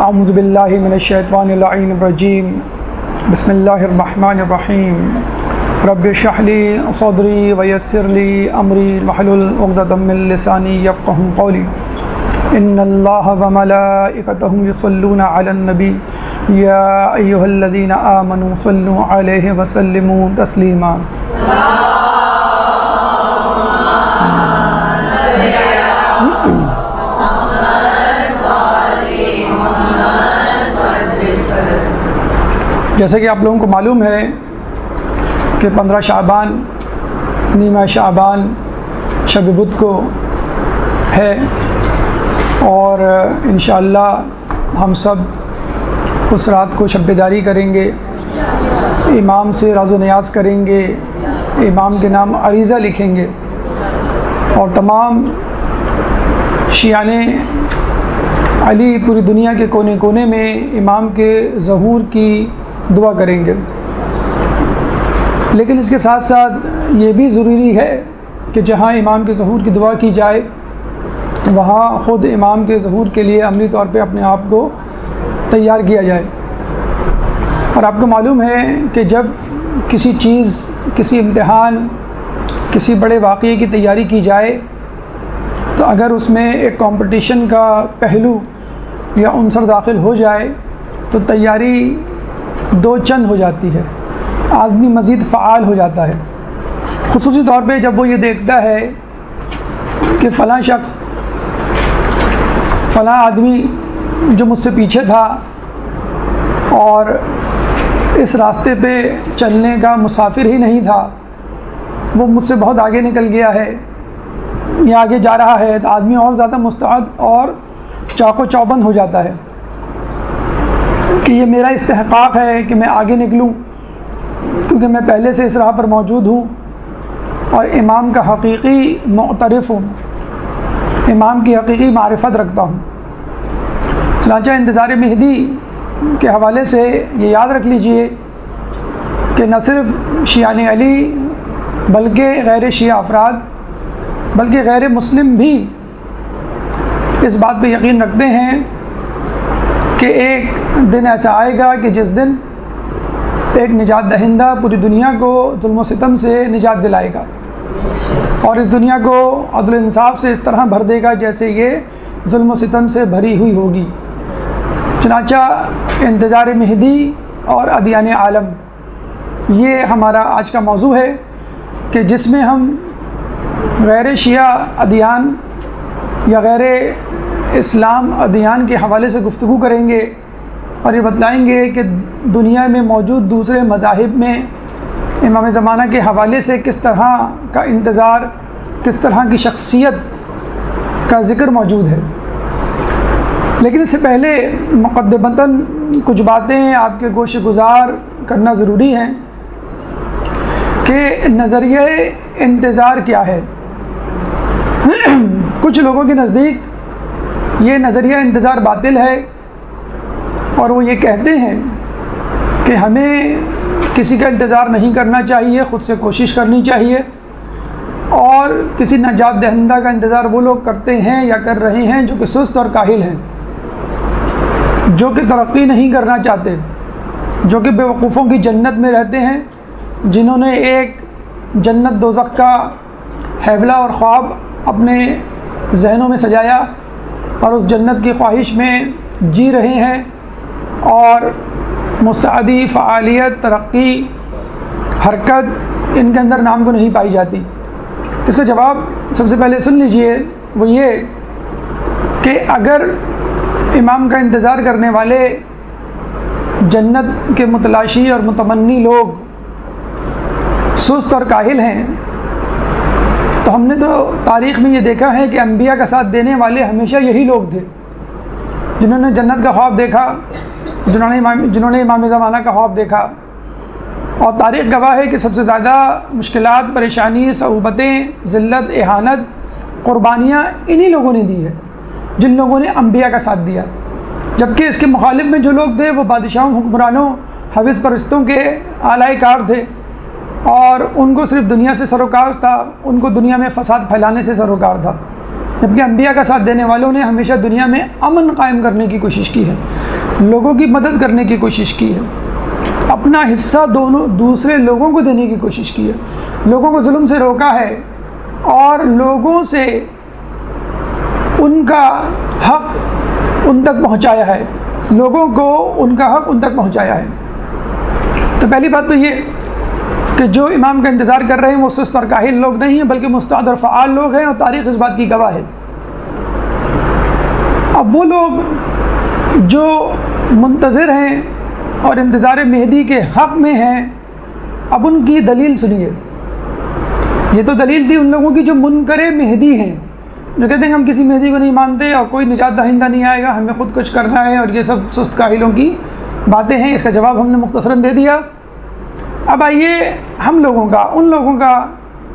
اعوذ باللہ من الشیطان اللعین الرجیم بسم اللہ الرحمن الرحیم رب اشرح لی صدری ویسر لی امری واحلل عقدۃ من لسانی یفقہوا قولی ان اللہ وملائکتہ یصلون علی النبی یا ایھا الذین آمنوا صلوا علیہ وسلموا تسلیما۔ جیسے کہ آپ لوگوں کو معلوم ہے کہ 15 شعبان نیمہ شعبان شب بدھ کو ہے، اور انشاءاللہ ہم سب اس رات کو شب بیداری کریں گے، امام سے راز و نیاز کریں گے، امام کے نام عریضہ لکھیں گے، اور تمام شیعان علی پوری دنیا کے کونے کونے میں امام کے ظہور کی دعا کریں گے۔ لیکن اس کے ساتھ ساتھ یہ بھی ضروری ہے کہ جہاں امام کے ظہور کی دعا کی جائے وہاں خود امام کے ظہور کے لیے عملی طور پہ اپنے آپ کو تیار کیا جائے۔ اور آپ کو معلوم ہے کہ جب کسی چیز، کسی امتحان، کسی بڑے واقعے کی تیاری کی جائے تو اگر اس میں ایک کمپٹیشن کا پہلو یا عنصر داخل ہو جائے تو تیاری دو چند ہو جاتی ہے، آدمی مزید فعال ہو جاتا ہے، خصوصی طور پہ جب وہ یہ دیکھتا ہے کہ فلاں شخص، فلاں آدمی جو مجھ سے پیچھے تھا اور اس راستے پہ چلنے کا مسافر ہی نہیں تھا، وہ مجھ سے بہت آگے نکل گیا ہے یا آگے جا رہا ہے، تو آدمی اور زیادہ مستعد اور چاق و چوبند ہو جاتا ہے کہ یہ میرا استحقاق ہے کہ میں آگے نکلوں، کیونکہ میں پہلے سے اس راہ پر موجود ہوں اور امام کا حقیقی معترف ہوں، امام کی حقیقی معرفت رکھتا ہوں۔ چنانچہ انتظار مہدی کے حوالے سے یہ یاد رکھ لیجئے کہ نہ صرف شیعان علی بلکہ غیر شیعہ افراد، بلکہ غیر مسلم بھی اس بات پہ یقین رکھتے ہیں کہ ایک دن ایسا آئے گا کہ جس دن ایک نجات دہندہ پوری دنیا کو ظلم و ستم سے نجات دلائے گا اور اس دنیا کو عدل و انصاف سے اس طرح بھر دے گا جیسے یہ ظلم و ستم سے بھری ہوئی ہوگی۔ چنانچہ انتظار مہدی اور ادیان عالم، یہ ہمارا آج کا موضوع ہے کہ جس میں ہم غیر شیعہ ادیان یا غیر اسلام ادیان کے حوالے سے گفتگو کریں گے اور یہ بتلائیں گے کہ دنیا میں موجود دوسرے مذاہب میں امام زمانہ کے حوالے سے کس طرح کا انتظار، کس طرح کی شخصیت کا ذکر موجود ہے۔ لیکن اس سے پہلے مقدمتاً کچھ باتیں آپ کے گوش گزار کرنا ضروری ہیں کہ نظریہ انتظار کیا ہے۔ کچھ لوگوں کے نزدیک یہ نظریہ انتظار باطل ہے اور وہ یہ کہتے ہیں کہ ہمیں کسی کا انتظار نہیں کرنا چاہیے، خود سے کوشش کرنی چاہیے، اور کسی نجات دہندہ کا انتظار وہ لوگ کرتے ہیں یا کر رہے ہیں جو کہ سست اور کاہل ہیں، جو کہ ترقی نہیں کرنا چاہتے، جو کہ بیوقوفوں کی جنت میں رہتے ہیں، جنہوں نے ایک جنت دوزخ کا حیبلہ اور خواب اپنے ذہنوں میں سجایا اور اس جنت کی خواہش میں جی رہے ہیں اور مستعدی، فعالیت، ترقی، حرکت ان کے اندر نام کو نہیں پائی جاتی۔ اس کا جواب سب سے پہلے سن لیجئے، وہ یہ کہ اگر امام کا انتظار کرنے والے جنت کے متلاشی اور متمنی لوگ سست اور کاہل ہیں تو ہم نے تو تاریخ میں یہ دیکھا ہے کہ انبیاء کا ساتھ دینے والے ہمیشہ یہی لوگ تھے جنہوں نے جنت کا خواب دیکھا، جنہوں نے امام زمانہ کا خواب دیکھا، اور تاریخ گواہ ہے کہ سب سے زیادہ مشکلات، پریشانی، صعوبتیں، ذلت، اہانت، قربانیاں انہی لوگوں نے دی ہے جن لوگوں نے انبیاء کا ساتھ دیا، جبکہ اس کے مخالف میں جو لوگ تھے وہ بادشاہوں، حکمرانوں، حوث پرستوں کے اعلی کار تھے اور ان کو صرف دنیا سے سروکار تھا، ان کو دنیا میں فساد پھیلانے سے سروکار تھا۔ جبکہ انبیاء کا ساتھ دینے والوں نے ہمیشہ دنیا میں امن قائم کرنے کی کوشش کی ہے، لوگوں کی مدد کرنے کی کوشش کی ہے، اپنا حصہ دوسرے لوگوں کو دینے کی کوشش کی ہے، لوگوں کو ظلم سے روکا ہے اور لوگوں سے ان کا حق ان تک پہنچایا ہے، لوگوں کو ان کا حق ان تک پہنچایا ہے۔ تو پہلی بات تو یہ کہ جو امام کا انتظار کر رہے ہیں وہ سست اور کاہل لوگ نہیں ہیں، بلکہ مستعد اور فعال لوگ ہیں، اور تاریخ اس بات کی گواہ ہے۔ اب وہ لوگ جو منتظر ہیں اور انتظار مہدی کے حق میں ہیں، اب ان کی دلیل سنیے۔ یہ تو دلیل تھی ان لوگوں کی جو منکر مہدی ہیں، جو کہتے ہیں کہ ہم کسی مہدی کو نہیں مانتے اور کوئی نجات دہندہ نہیں آئے گا، ہمیں خود کچھ کرنا ہے، اور یہ سب سست کاہلوں کی باتیں ہیں۔ اس کا جواب ہم نے مختصراً دے دیا۔ اب آئیے ہم لوگوں کا، ان لوگوں کا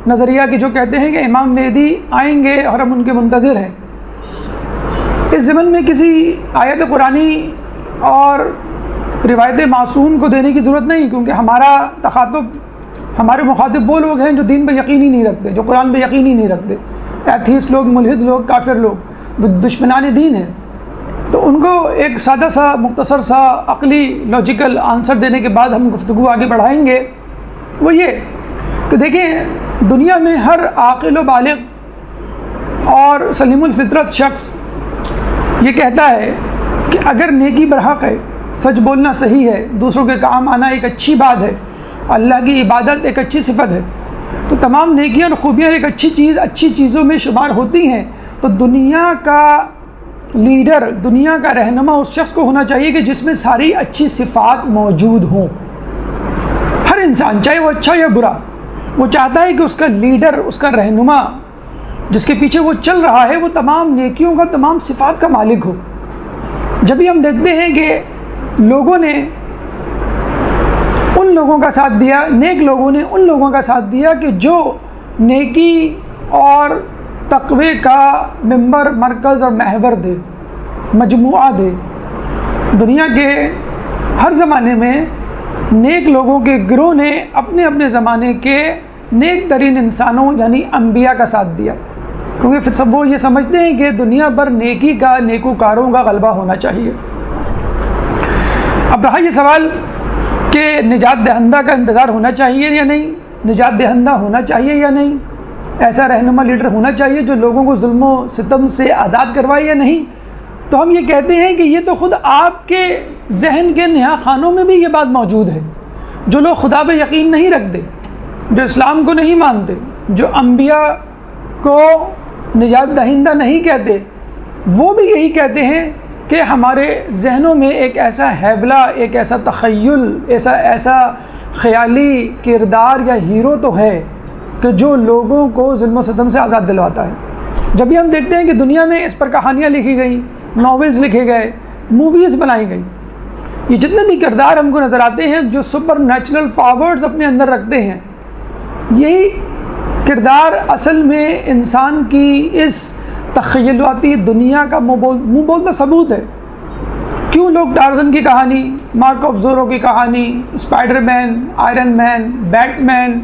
نظریہ کہ جو کہتے ہیں کہ امام مہدی آئیں گے اور ہم ان کے منتظر ہیں۔ اس ضمن میں کسی آیت قرآنی اور روایت معصوم کو دینے کی ضرورت نہیں، کیونکہ ہمارے مخاطب وہ لوگ ہیں جو دین پہ یقین ہی نہیں رکھتے، جو قرآن پہ یقین ہی نہیں رکھتے، ایتھیسٹ لوگ، ملحد لوگ، کافر لوگ، دشمنان دین ہیں۔ تو ان کو ایک سادہ سا، مختصر سا، عقلی، لاجیکل آنسر دینے کے بعد ہم گفتگو آگے بڑھائیں گے۔ وہ یہ کہ دیکھیں، دنیا میں ہر عاقل و بالغ اور سلیم الفطرت شخص یہ کہتا ہے کہ اگر نیکی برحق ہے، سچ بولنا صحیح ہے، دوسروں کے کام آنا ایک اچھی بات ہے، اللہ کی عبادت ایک اچھی صفت ہے، تو تمام نیکیاں اور خوبیاں ایک اچھی چیزوں میں شمار ہوتی ہیں، تو دنیا کا لیڈر، دنیا کا رہنما اس شخص کو ہونا چاہیے کہ جس میں ساری اچھی صفات موجود ہوں۔ ہر انسان، چاہے وہ اچھا یا برا، وہ چاہتا ہے کہ اس کا لیڈر، اس کا رہنما، جس کے پیچھے وہ چل رہا ہے، وہ تمام نیکیوں کا، تمام صفات کا مالک ہو۔ جب بھی ہم دیکھتے ہیں کہ لوگوں نے ان لوگوں کا ساتھ دیا، نیک لوگوں نے ان لوگوں کا ساتھ دیا کہ جو نیکی اور تقوی کا ممبر، مرکز اور محور دے، مجموعہ دے۔ دنیا کے ہر زمانے میں نیک لوگوں کے گروہ نے اپنے اپنے زمانے کے نیک ترین انسانوں یعنی انبیاء کا ساتھ دیا، کیونکہ پھر سب وہ یہ سمجھتے ہیں کہ دنیا پر نیکی کا، نیکوکاروں کا غلبہ ہونا چاہیے۔ اب رہا یہ سوال کہ نجات دہندہ کا انتظار ہونا چاہیے یا نہیں، نجات دہندہ ہونا چاہیے یا نہیں، ایسا رہنما لیڈر ہونا چاہیے جو لوگوں کو ظلم و ستم سے آزاد کروائے یا نہیں، تو ہم یہ کہتے ہیں کہ یہ تو خود آپ کے ذہن کے نہا خانوں میں بھی یہ بات موجود ہے۔ جو لوگ خدا پہ یقین نہیں رکھتے، جو اسلام کو نہیں مانتے، جو انبیاء کو نجات دہندہ نہیں کہتے، وہ بھی یہی کہتے ہیں کہ ہمارے ذہنوں میں ایک ایسا حیبلہ، ایک ایسا تخیل، ایسا خیالی کردار یا ہیرو تو ہے کہ جو لوگوں کو ظلم و ستم سے آزاد دلواتا ہے۔ جب بھی ہم دیکھتے ہیں کہ دنیا میں اس پر کہانیاں لکھی گئیں، ناولز لکھے گئے، موویز بنائی گئیں، یہ جتنے بھی کردار ہم کو نظر آتے ہیں جو سپر نیچرل پاورز اپنے اندر رکھتے ہیں، یہی کردار اصل میں انسان کی اس تخیلاتی دنیا کا منہ بولتا ثبوت ہے۔ کیوں لوگ ٹارزن کی کہانی، مارک آف زورو کی کہانی، اسپائڈر مین، آئرن مین، بیٹ مین،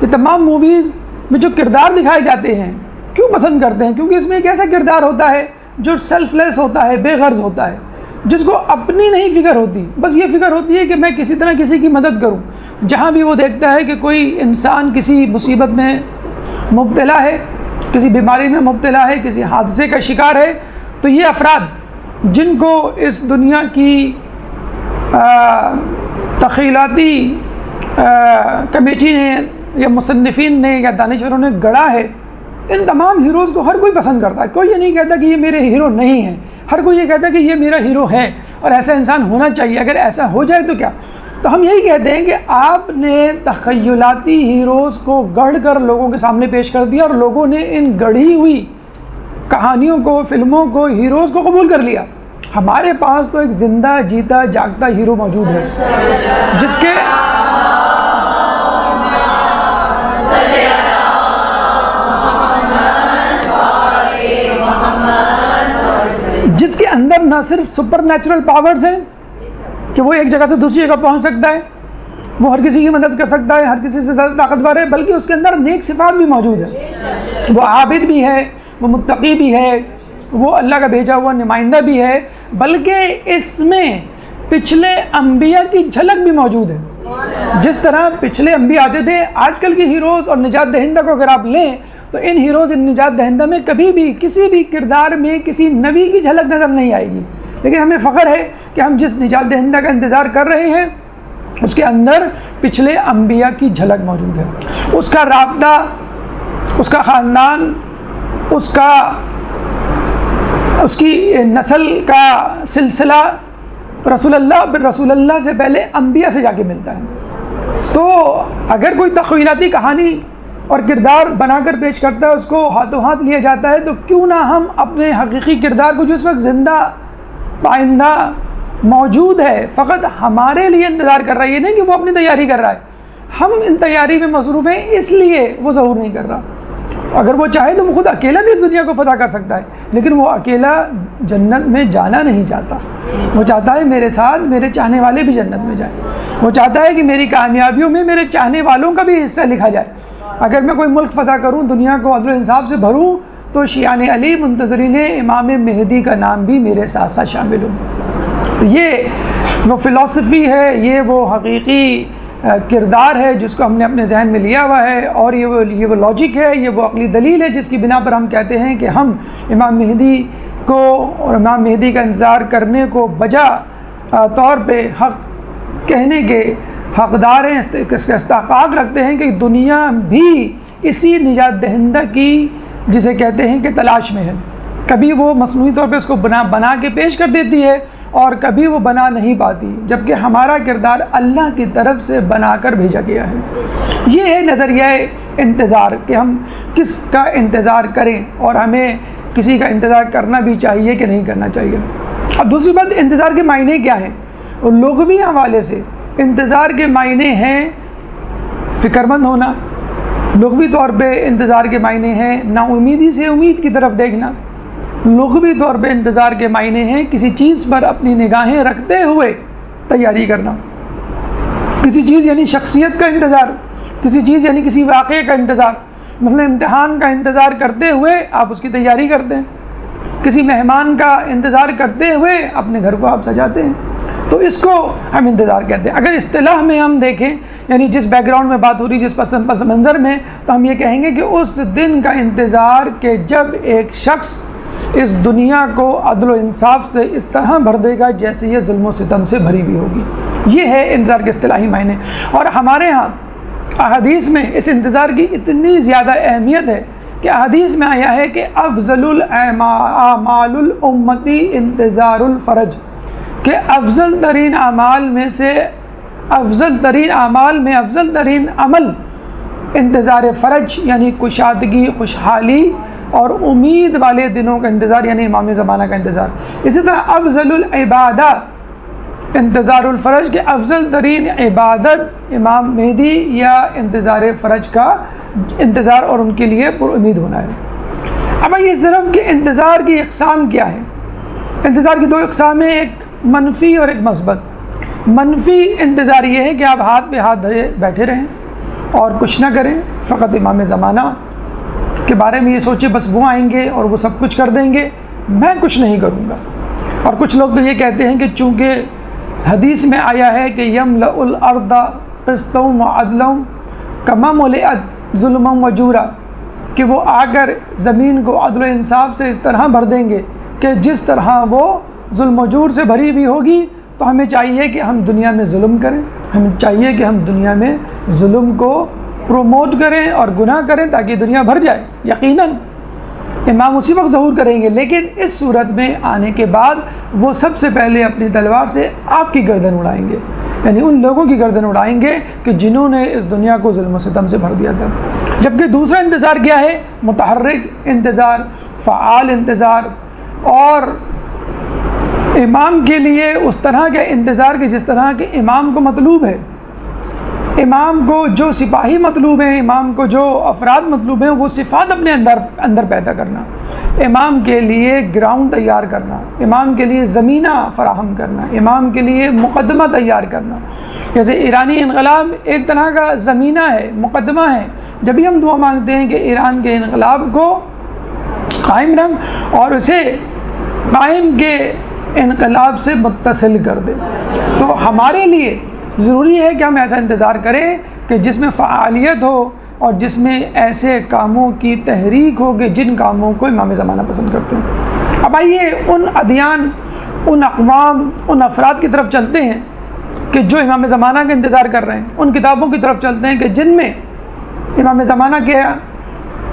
یہ تمام موویز میں جو کردار دکھائے جاتے ہیں کیوں پسند کرتے ہیں؟ کیونکہ اس میں ایک ایسا کردار ہوتا ہے جو سیلف لیس ہوتا ہے، بے غرض ہوتا ہے، جس کو اپنی نہیں فکر ہوتی، بس یہ فکر ہوتی ہے کہ میں کسی طرح کسی کی مدد کروں۔ جہاں بھی وہ دیکھتا ہے کہ کوئی انسان کسی مصیبت میں مبتلا ہے، کسی بیماری میں مبتلا ہے، کسی حادثے کا شکار ہے، تو یہ افراد جن کو اس دنیا کی تخیلاتی کمیٹی نے یا مصنفین نے یا دانشوروں نے گڑھا ہے، ان تمام ہیروز کو ہر کوئی پسند کرتا ہے۔ کوئی یہ نہیں کہتا کہ یہ میرے ہیرو نہیں ہیں، ہر کوئی یہ کہتا ہے کہ یہ میرا ہیرو ہے اور ایسا انسان ہونا چاہیے۔ اگر ایسا ہو جائے تو کیا؟ تو ہم یہی کہتے ہیں کہ آپ نے تخیلاتی ہیروز کو گڑھ کر لوگوں کے سامنے پیش کر دیا، اور لوگوں نے ان گڑھی ہوئی کہانیوں کو، فلموں کو، ہیروز کو قبول کر لیا۔ ہمارے پاس تو ایک زندہ جیتا جاگتا ہیرو موجود ہے جس کے اندر نہ صرف سپر نیچرل پاورز ہیں کہ وہ ایک جگہ سے دوسری جگہ پہنچ سکتا ہے، وہ ہر کسی کی مدد کر سکتا ہے، ہر کسی سے زیادہ طاقتور ہے، بلکہ اس کے اندر نیک صفات بھی موجود ہے۔ وہ عابد بھی ہے، وہ متقی بھی ہے، وہ اللہ کا بھیجا ہوا نمائندہ بھی ہے، بلکہ اس میں پچھلے انبیاء کی جھلک بھی موجود ہے۔ جس طرح پچھلے انبیاء آتے تھے، آج کل کی ہیروز اور نجات دہندہ کو اگر آپ لیں تو ان ہیروز ان نجات دہندہ میں کبھی بھی کسی بھی کردار میں کسی نبی کی جھلک نظر نہیں آئے گی، لیکن ہمیں فخر ہے کہ ہم جس نجات دہندہ کا انتظار کر رہے ہیں اس کے اندر پچھلے انبیاء کی جھلک موجود ہے، اس کا رابطہ، اس کا خاندان، اس کی نسل کا سلسلہ رسول اللہ سے پہلے انبیاء سے جا کے ملتا ہے۔ تو اگر کوئی تخیلاتی کہانی اور کردار بنا کر پیش کرتا ہے، اس کو ہاتھوں ہاتھ لیا جاتا ہے، تو کیوں نہ ہم اپنے حقیقی کردار کو جو اس وقت زندہ پائندہ موجود ہے، فقط ہمارے لیے انتظار کر رہا ہے، یہ نہیں کہ وہ اپنی تیاری کر رہا ہے، ہم ان تیاری میں مصروف ہیں، اس لیے وہ ظہور نہیں کر رہا۔ اگر وہ چاہے تو وہ خود اکیلا بھی اس دنیا کو فتح کر سکتا ہے، لیکن وہ اکیلا جنت میں جانا نہیں چاہتا، وہ چاہتا ہے میرے ساتھ میرے چاہنے والے بھی جنت میں جائیں، وہ چاہتا ہے کہ میری کامیابیوں میں میرے چاہنے والوں کا بھی حصہ لکھا جائے۔ اگر میں کوئی ملک فتح کروں، دنیا کو عدل و انصاف سے بھروں، تو شیعان علی منتظرین امام مہدی کا نام بھی میرے ساتھ ساتھ شامل ہوں۔ یہ وہ فلسفی ہے، یہ وہ حقیقی کردار ہے جس کو ہم نے اپنے ذہن میں لیا ہوا ہے، اور یہ وہ لاجک ہے، یہ وہ عقلی دلیل ہے جس کی بنا پر ہم کہتے ہیں کہ ہم امام مہدی کو اور امام مہدی کا انتظار کرنے کو بجا طور پہ حق کہنے کے حقدار ہیں، اس کا استحقاق رکھتے ہیں کہ دنیا بھی اسی نجات دہندہ کی جسے کہتے ہیں کہ تلاش میں ہے۔ کبھی وہ مصنوعی طور پہ اس کو بنا کے پیش کر دیتی ہے، اور کبھی وہ بنا نہیں پاتی، جبکہ ہمارا کردار اللہ کی طرف سے بنا کر بھیجا گیا ہے۔ یہ ہے نظریہ انتظار کہ ہم کس کا انتظار کریں، اور ہمیں کسی کا انتظار کرنا بھی چاہیے کہ نہیں کرنا چاہیے۔ اب دوسری بات، انتظار کے معنی کیا ہیں؟ اور لغوی حوالے سے انتظار کے معنی ہیں فکر مند ہونا، لغوی طور پہ انتظار کے معنی ہیں نا امیدی سے امید کی طرف دیکھنا، لغوی طور پہ انتظار کے معنی ہیں کسی چیز پر اپنی نگاہیں رکھتے ہوئے تیاری کرنا، کسی چیز یعنی شخصیت کا انتظار، کسی چیز یعنی کسی واقعے کا انتظار، مثلا امتحان کا انتظار کرتے ہوئے آپ اس کی تیاری کرتے ہیں، کسی مہمان کا انتظار کرتے ہوئے اپنے گھر کو آپ سجاتے ہیں، تو اس کو ہم انتظار کہتے ہیں۔ اگر اصطلاح میں ہم دیکھیں، یعنی جس بیک گراؤنڈ میں بات ہو رہی، جس پس منظر میں، تو ہم یہ کہیں گے کہ اس دن کا انتظار کہ جب ایک شخص اس دنیا کو عدل و انصاف سے اس طرح بھر دے گا جیسے یہ ظلم و ستم سے بھری ہوئی ہوگی۔ یہ ہے انتظار کے اصطلاحی معنی، اور ہمارے ہاں احادیث میں اس انتظار کی اتنی زیادہ اہمیت ہے کہ احادیث میں آیا ہے کہ افضل الاعمال الامتی انتظار الفرج، کہ افضل ترین اعمال میں سے افضل ترین عمل انتظار فرج، یعنی کشادگی، خوشحالی اور امید والے دنوں کا انتظار، یعنی امام زمانہ کا انتظار۔ اسی طرح افضل العبادہ انتظار الفرج، کہ افضل ترین عبادت امام مہدی یا انتظار فرج کا انتظار اور ان کے لیے پر امید ہونا ہے۔ اب یہ صرف کہ انتظار کی اقسام کیا ہے؟ انتظار کی دو اقسام ہیں، ایک منفی اور ایک مثبت۔ منفی انتظار یہ ہے کہ آپ ہاتھ پہ ہاتھ دھرے بیٹھے رہیں اور کچھ نہ کریں، فقط امام زمانہ کے بارے میں یہ سوچے بس وہ آئیں گے اور وہ سب کچھ کر دیں گے، میں کچھ نہیں کروں گا۔ اور کچھ لوگ تو یہ کہتے ہیں کہ چونکہ حدیث میں آیا ہے کہ یملأ الارض قسطا وعدلا کما ملئت ظلما وجورا، کہ وہ آ کر زمین کو عدل و انصاف سے اس طرح بھر دیں گے کہ جس طرح وہ ظلم و جور سے بھری ہوئی ہوگی۔ تو ہمیں چاہیے کہ ہم دنیا میں ظلم کریں، ہمیں چاہیے کہ ہم دنیا میں ظلم کو پروموٹ کریں اور گناہ کریں تاکہ دنیا بھر جائے۔ یقیناً امام اسی وقت ظہور کریں گے، لیکن اس صورت میں آنے کے بعد وہ سب سے پہلے اپنی تلوار سے آپ کی گردن اڑائیں گے، یعنی ان لوگوں کی گردن اڑائیں گے کہ جنہوں نے اس دنیا کو ظلم و ستم سے بھر دیا تھا۔ جبکہ دوسرا انتظار کیا ہے؟ متحرک انتظار، فعال انتظار، اور امام کے لیے اس طرح کا انتظار کہ جس طرح کے امام کو مطلوب ہے، امام کو جو سپاہی مطلوب ہیں، امام کو جو افراد مطلوب ہیں، وہ صفات اپنے اندر پیدا کرنا، امام کے لیے گراؤنڈ تیار کرنا، امام کے لیے زمینہ فراہم کرنا، امام کے لیے مقدمہ تیار کرنا۔ جیسے ایرانی انقلاب ایک طرح کا زمینہ ہے، مقدمہ ہے۔ جب بھی ہم دعا مانگتے ہیں کہ ایران کے انقلاب کو قائم رنگ اور اسے قائم کے انقلاب سے متصل کر دے۔ تو ہمارے لیے ضروری ہے کہ ہم ایسا انتظار کریں کہ جس میں فعالیت ہو اور جس میں ایسے کاموں کی تحریک ہو کہ جن کاموں کو امام زمانہ پسند کرتے ہیں۔ اب آئیے ان ادیان، ان اقوام، ان افراد کی طرف چلتے ہیں کہ جو امام زمانہ کا انتظار کر رہے ہیں، ان کتابوں کی طرف چلتے ہیں کہ جن میں امام زمانہ کے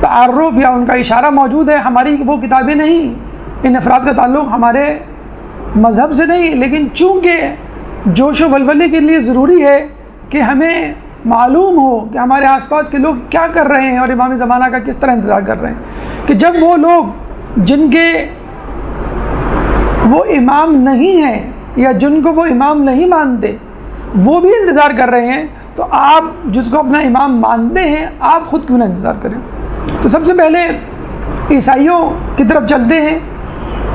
تعارف یا ان کا اشارہ موجود ہے۔ ہماری وہ کتابیں نہیں، ان افراد کا تعلق ہمارے مذہب سے نہیں، لیکن چونکہ جوش و ولولے کے لیے ضروری ہے کہ ہمیں معلوم ہو کہ ہمارے آس پاس کے لوگ کیا کر رہے ہیں اور امام زمانہ کا کس طرح انتظار کر رہے ہیں، کہ جب وہ لوگ جن کے وہ امام نہیں ہیں یا جن کو وہ امام نہیں مانتے وہ بھی انتظار کر رہے ہیں، تو آپ جس کو اپنا امام مانتے ہیں آپ خود کیوں نہ انتظار کریں۔ تو سب سے پہلے عیسائیوں کی طرف چلتے ہیں۔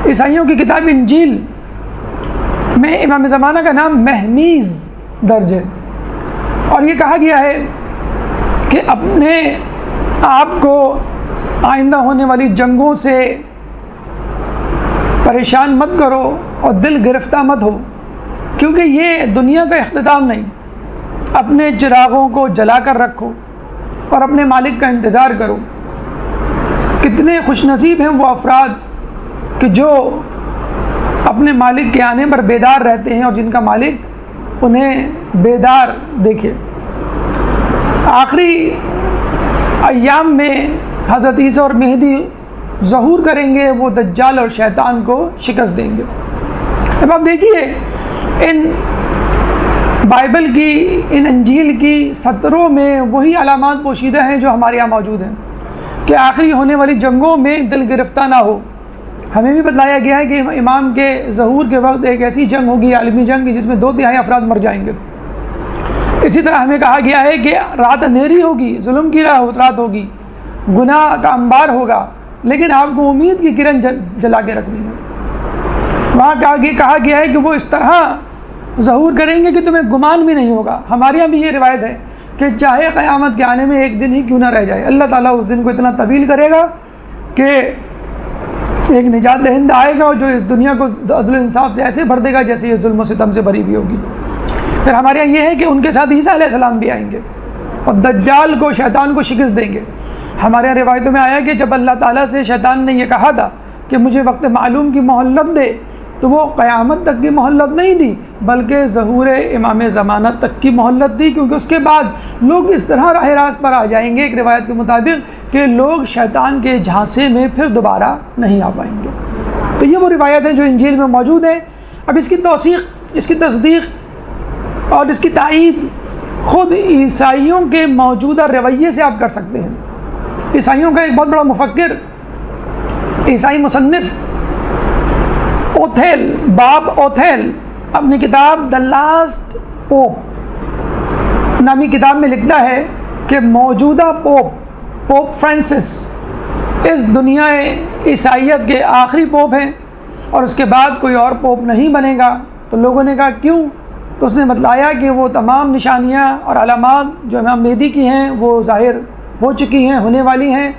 عیسائیوں کی کتاب انجیل میں امام زمانہ کا نام مہمیز درج ہے، اور یہ کہا گیا ہے کہ اپنے آپ کو آئندہ ہونے والی جنگوں سے پریشان مت کرو اور دل گرفتہ مت ہو، کیونکہ یہ دنیا کا اختتام نہیں۔ اپنے چراغوں کو جلا کر رکھو اور اپنے مالک کا انتظار کرو۔ کتنے خوش نصیب ہیں وہ افراد کہ جو اپنے مالک کے آنے پر بیدار رہتے ہیں اور جن کا مالک انہیں بیدار دیکھے۔ آخری ایام میں حضرت عیسیٰ اور مہدی ظہور کریں گے، وہ دجال اور شیطان کو شکست دیں گے۔ اب آپ دیکھیے ان بائبل کی، ان انجیل کی سطروں میں وہی علامات پوشیدہ ہیں جو ہمارے یہاں موجود ہیں کہ آخری ہونے والی جنگوں میں دل گرفتہ نہ ہو۔ ہمیں بھی بتلایا گیا ہے کہ امام کے ظہور کے وقت ایک ایسی جنگ ہوگی، عالمی جنگ، جس میں 2/3 افراد مر جائیں گے۔ اسی طرح ہمیں کہا گیا ہے کہ رات اندھیری ہوگی، ظلم کی رات ہوگی، گناہ کا انبار ہوگا، لیکن آپ کو امید کی کرن جلا کے رکھنی ہے۔ وہاں کہا گیا ہے کہ وہ اس طرح ظہور کریں گے کہ تمہیں گمان بھی نہیں ہوگا۔ ہمارے یہاں بھی یہ روایت ہے کہ چاہے قیامت کے آنے میں ایک دن ہی کیوں نہ رہ جائے، اللہ تعالیٰ اس دن کو اتنا طویل کرے گا کہ ایک نجات دہندہ آئے گا اور جو اس دنیا کو عدل و انصاف سے ایسے بھر دے گا جیسے یہ ظلم و ستم سے بھری ہوئی ہوگی۔ پھر ہمارے یہاں یہ ہے کہ ان کے ساتھ عیسیٰ علیہ السلام بھی آئیں گے اور دجال کو، شیطان کو شکست دیں گے۔ ہمارے یہاں روایتوں میں آیا کہ جب اللہ تعالیٰ سے شیطان نے یہ کہا تھا کہ مجھے وقت معلوم کی مہلت دے، تو وہ قیامت تک کی مہلت نہیں دی بلکہ ظہور امام زمانہ تک کی مہلت دی، کیونکہ اس کے بعد لوگ اس طرح راہ راست پر آ جائیں گے ایک روایت کے مطابق کہ لوگ شیطان کے جھانسے میں پھر دوبارہ نہیں آ پائیں گے۔ تو یہ وہ روایت ہے جو انجیل میں موجود ہے۔ اب اس کی توثیق، اس کی تصدیق اور اس کی تائید خود عیسائیوں کے موجودہ رویے سے آپ کر سکتے ہیں۔ عیسائیوں کا ایک بہت بڑا مفکر، عیسائی مصنف باب اوتھیل اپنی کتاب دا لاسٹ پوپ نامی کتاب میں لکھتا ہے کہ موجودہ پوپ فرانسس اس دنیا عیسائیت کے آخری پوپ ہیں اور اس کے بعد کوئی اور پوپ نہیں بنے گا۔ تو لوگوں نے کہا کیوں؟ تو اس نے بتلایا کہ وہ تمام نشانیاں اور علامات جو امام مہدی کی ہیں وہ ظاہر ہو چکی ہیں، ہونے والی ہیں،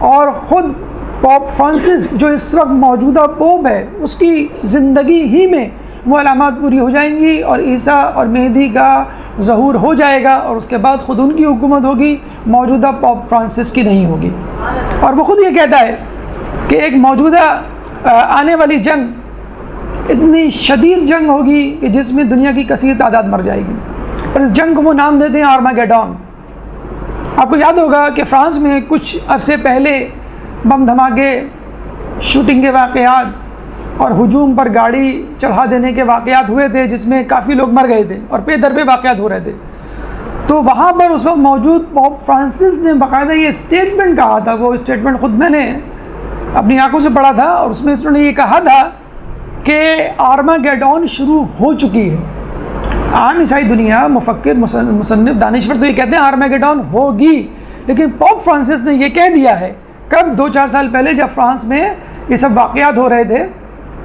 اور خود پوپ فرانسس جو اس وقت موجودہ پوپ ہے اس کی زندگی ہی میں وہ علامات پوری ہو جائیں گی اور عیسیٰ اور مہدی کا ظہور ہو جائے گا، اور اس کے بعد خود ان کی حکومت ہوگی، موجودہ پوپ فرانسس کی نہیں ہوگی۔ اور وہ خود یہ کہتا ہے کہ ایک موجودہ آنے والی جنگ اتنی شدید جنگ ہوگی کہ جس میں دنیا کی کثیر تعداد مر جائے گی، اور اس جنگ کو وہ نام دیتے ہیں آرماگیڈون۔ آپ کو یاد ہوگا کہ فرانس میں کچھ عرصے پہلے بم دھماکے، شوٹنگ کے واقعات اور ہجوم پر گاڑی چڑھا دینے کے واقعات ہوئے تھے جس میں کافی لوگ مر گئے تھے اور پے در پہ واقعات ہو رہے تھے۔ تو وہاں پر اس وقت موجود پوپ فرانسس نے باقاعدہ یہ اسٹیٹمنٹ کہا تھا، وہ اسٹیٹمنٹ خود میں نے اپنی آنکھوں سے پڑھا تھا، اور اس میں اس نے یہ کہا تھا کہ آرماگیڈون شروع ہو چکی ہے۔ عام عیسائی دنیا، مفکر، مصنف، دانشور تو یہ کہتے ہیں آرماگیڈون ہوگی، لیکن پوپ فرانسس نے یہ کہہ دیا ہے کب 2-4 سال پہلے جب فرانس میں یہ سب واقعات ہو رہے تھے،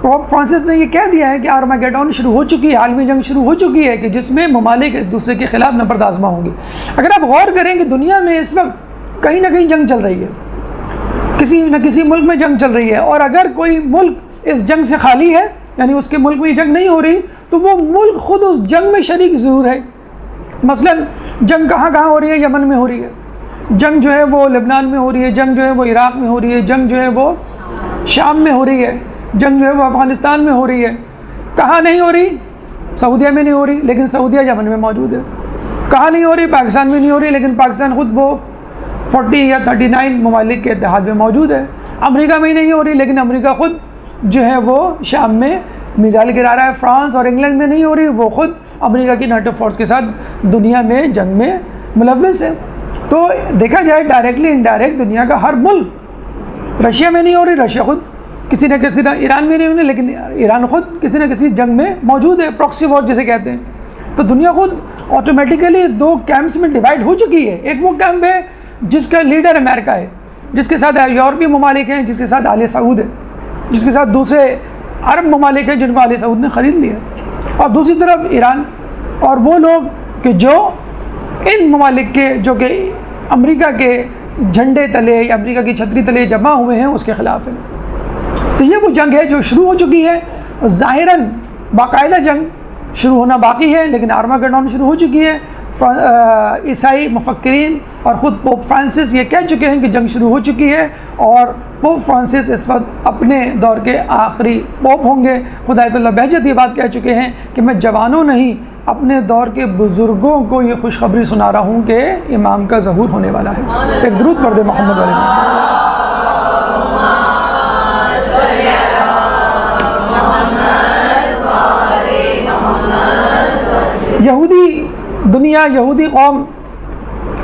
پوپ فرانسس نے یہ کہہ دیا ہے کہ آرماگیڈون شروع ہو چکی ہے، عالمی جنگ شروع ہو چکی ہے کہ جس میں ممالک ایک دوسرے کے خلاف نبرد آزما ہوں گے۔ اگر آپ غور کریں کہ دنیا میں اس وقت کہیں نہ کہیں جنگ چل رہی ہے، کسی نہ کسی ملک میں جنگ چل رہی ہے، اور اگر کوئی ملک اس جنگ سے خالی ہے، یعنی اس کے ملک میں جنگ نہیں ہو رہی، تو وہ ملک خود اس جنگ میں شریک ضرور ہے۔ مثلا جنگ کہاں کہاں ہو رہی ہے؟ یمن میں ہو رہی ہے جنگ، جو ہے وہ لبنان میں ہو رہی ہے جنگ، جو ہے وہ عراق میں ہو رہی ہے جنگ، جو ہے وہ شام میں ہو رہی ہے جنگ، جو ہے وہ افغانستان میں ہو رہی ہے۔ کہاں نہیں ہو رہی؟ سعودیہ میں نہیں ہو رہی، لیکن سعودیہ یمن میں موجود ہے۔ کہاں نہیں ہو رہی؟ پاکستان میں نہیں ہو رہی، لیکن پاکستان خود وہ 40 یا 39 ممالک کے اتحاد میں موجود ہے۔ امریکہ میں ہی نہیں ہو رہی، لیکن امریکہ خود جو ہے وہ شام میں میزائل گرا رہا ہے۔ فرانس اور انگلینڈ میں نہیں ہو رہی، وہ خود امریکہ کی نیٹو فورس کے ساتھ دنیا میں جنگ میں ملوث ہے۔ تو دیکھا جائے ڈائریکٹلی انڈائریکٹ دنیا کا ہر ملک، رشیا میں نہیں ہو رہی، رشیا خود کسی نہ کسی طرح، ایران میں نہیں ہو رہی، لیکن ایران خود کسی نہ کسی جنگ میں موجود ہے، پراکسی وار جسے کہتے ہیں۔ تو دنیا خود آٹومیٹیکلی دو کیمپس میں ڈیوائڈ ہو چکی ہے۔ ایک وہ کیمپ ہے جس کا لیڈر امریکہ ہے، جس کے ساتھ یورپی ممالک ہیں، جس کے ساتھ آل سعود ہے، جس کے ساتھ دوسرے عرب ممالک ہیں جن کو آل سعود نے خرید لیا، اور دوسری طرف ایران اور وہ لوگ کہ جو ان ممالک کے، جو کہ امریکہ کے جھنڈے تلے یا امریکہ کی چھتری تلے جمع ہوئے ہیں، اس کے خلاف ہیں۔ تو یہ وہ جنگ ہے جو شروع ہو چکی ہے، ظاہراً باقاعدہ جنگ شروع ہونا باقی ہے، لیکن آرماگیڈون شروع ہو چکی ہے۔ عیسائی مفکرین اور خود پوپ فرانسس یہ کہہ چکے ہیں کہ جنگ شروع ہو چکی ہے، اور پوپ فرانسس اس وقت اپنے دور کے آخری پوپ ہوں گے۔ خدا آیت اللہ بہجت یہ بات کہہ چکے ہیں کہ میں جوانوں نہیں، اپنے دور کے بزرگوں کو یہ خوشخبری سنا رہا ہوں کہ امام کا ظہور ہونے والا ہے۔ ایک درود پڑھ دے محمد علیہ۔ یہودی دنیا، یہودی قوم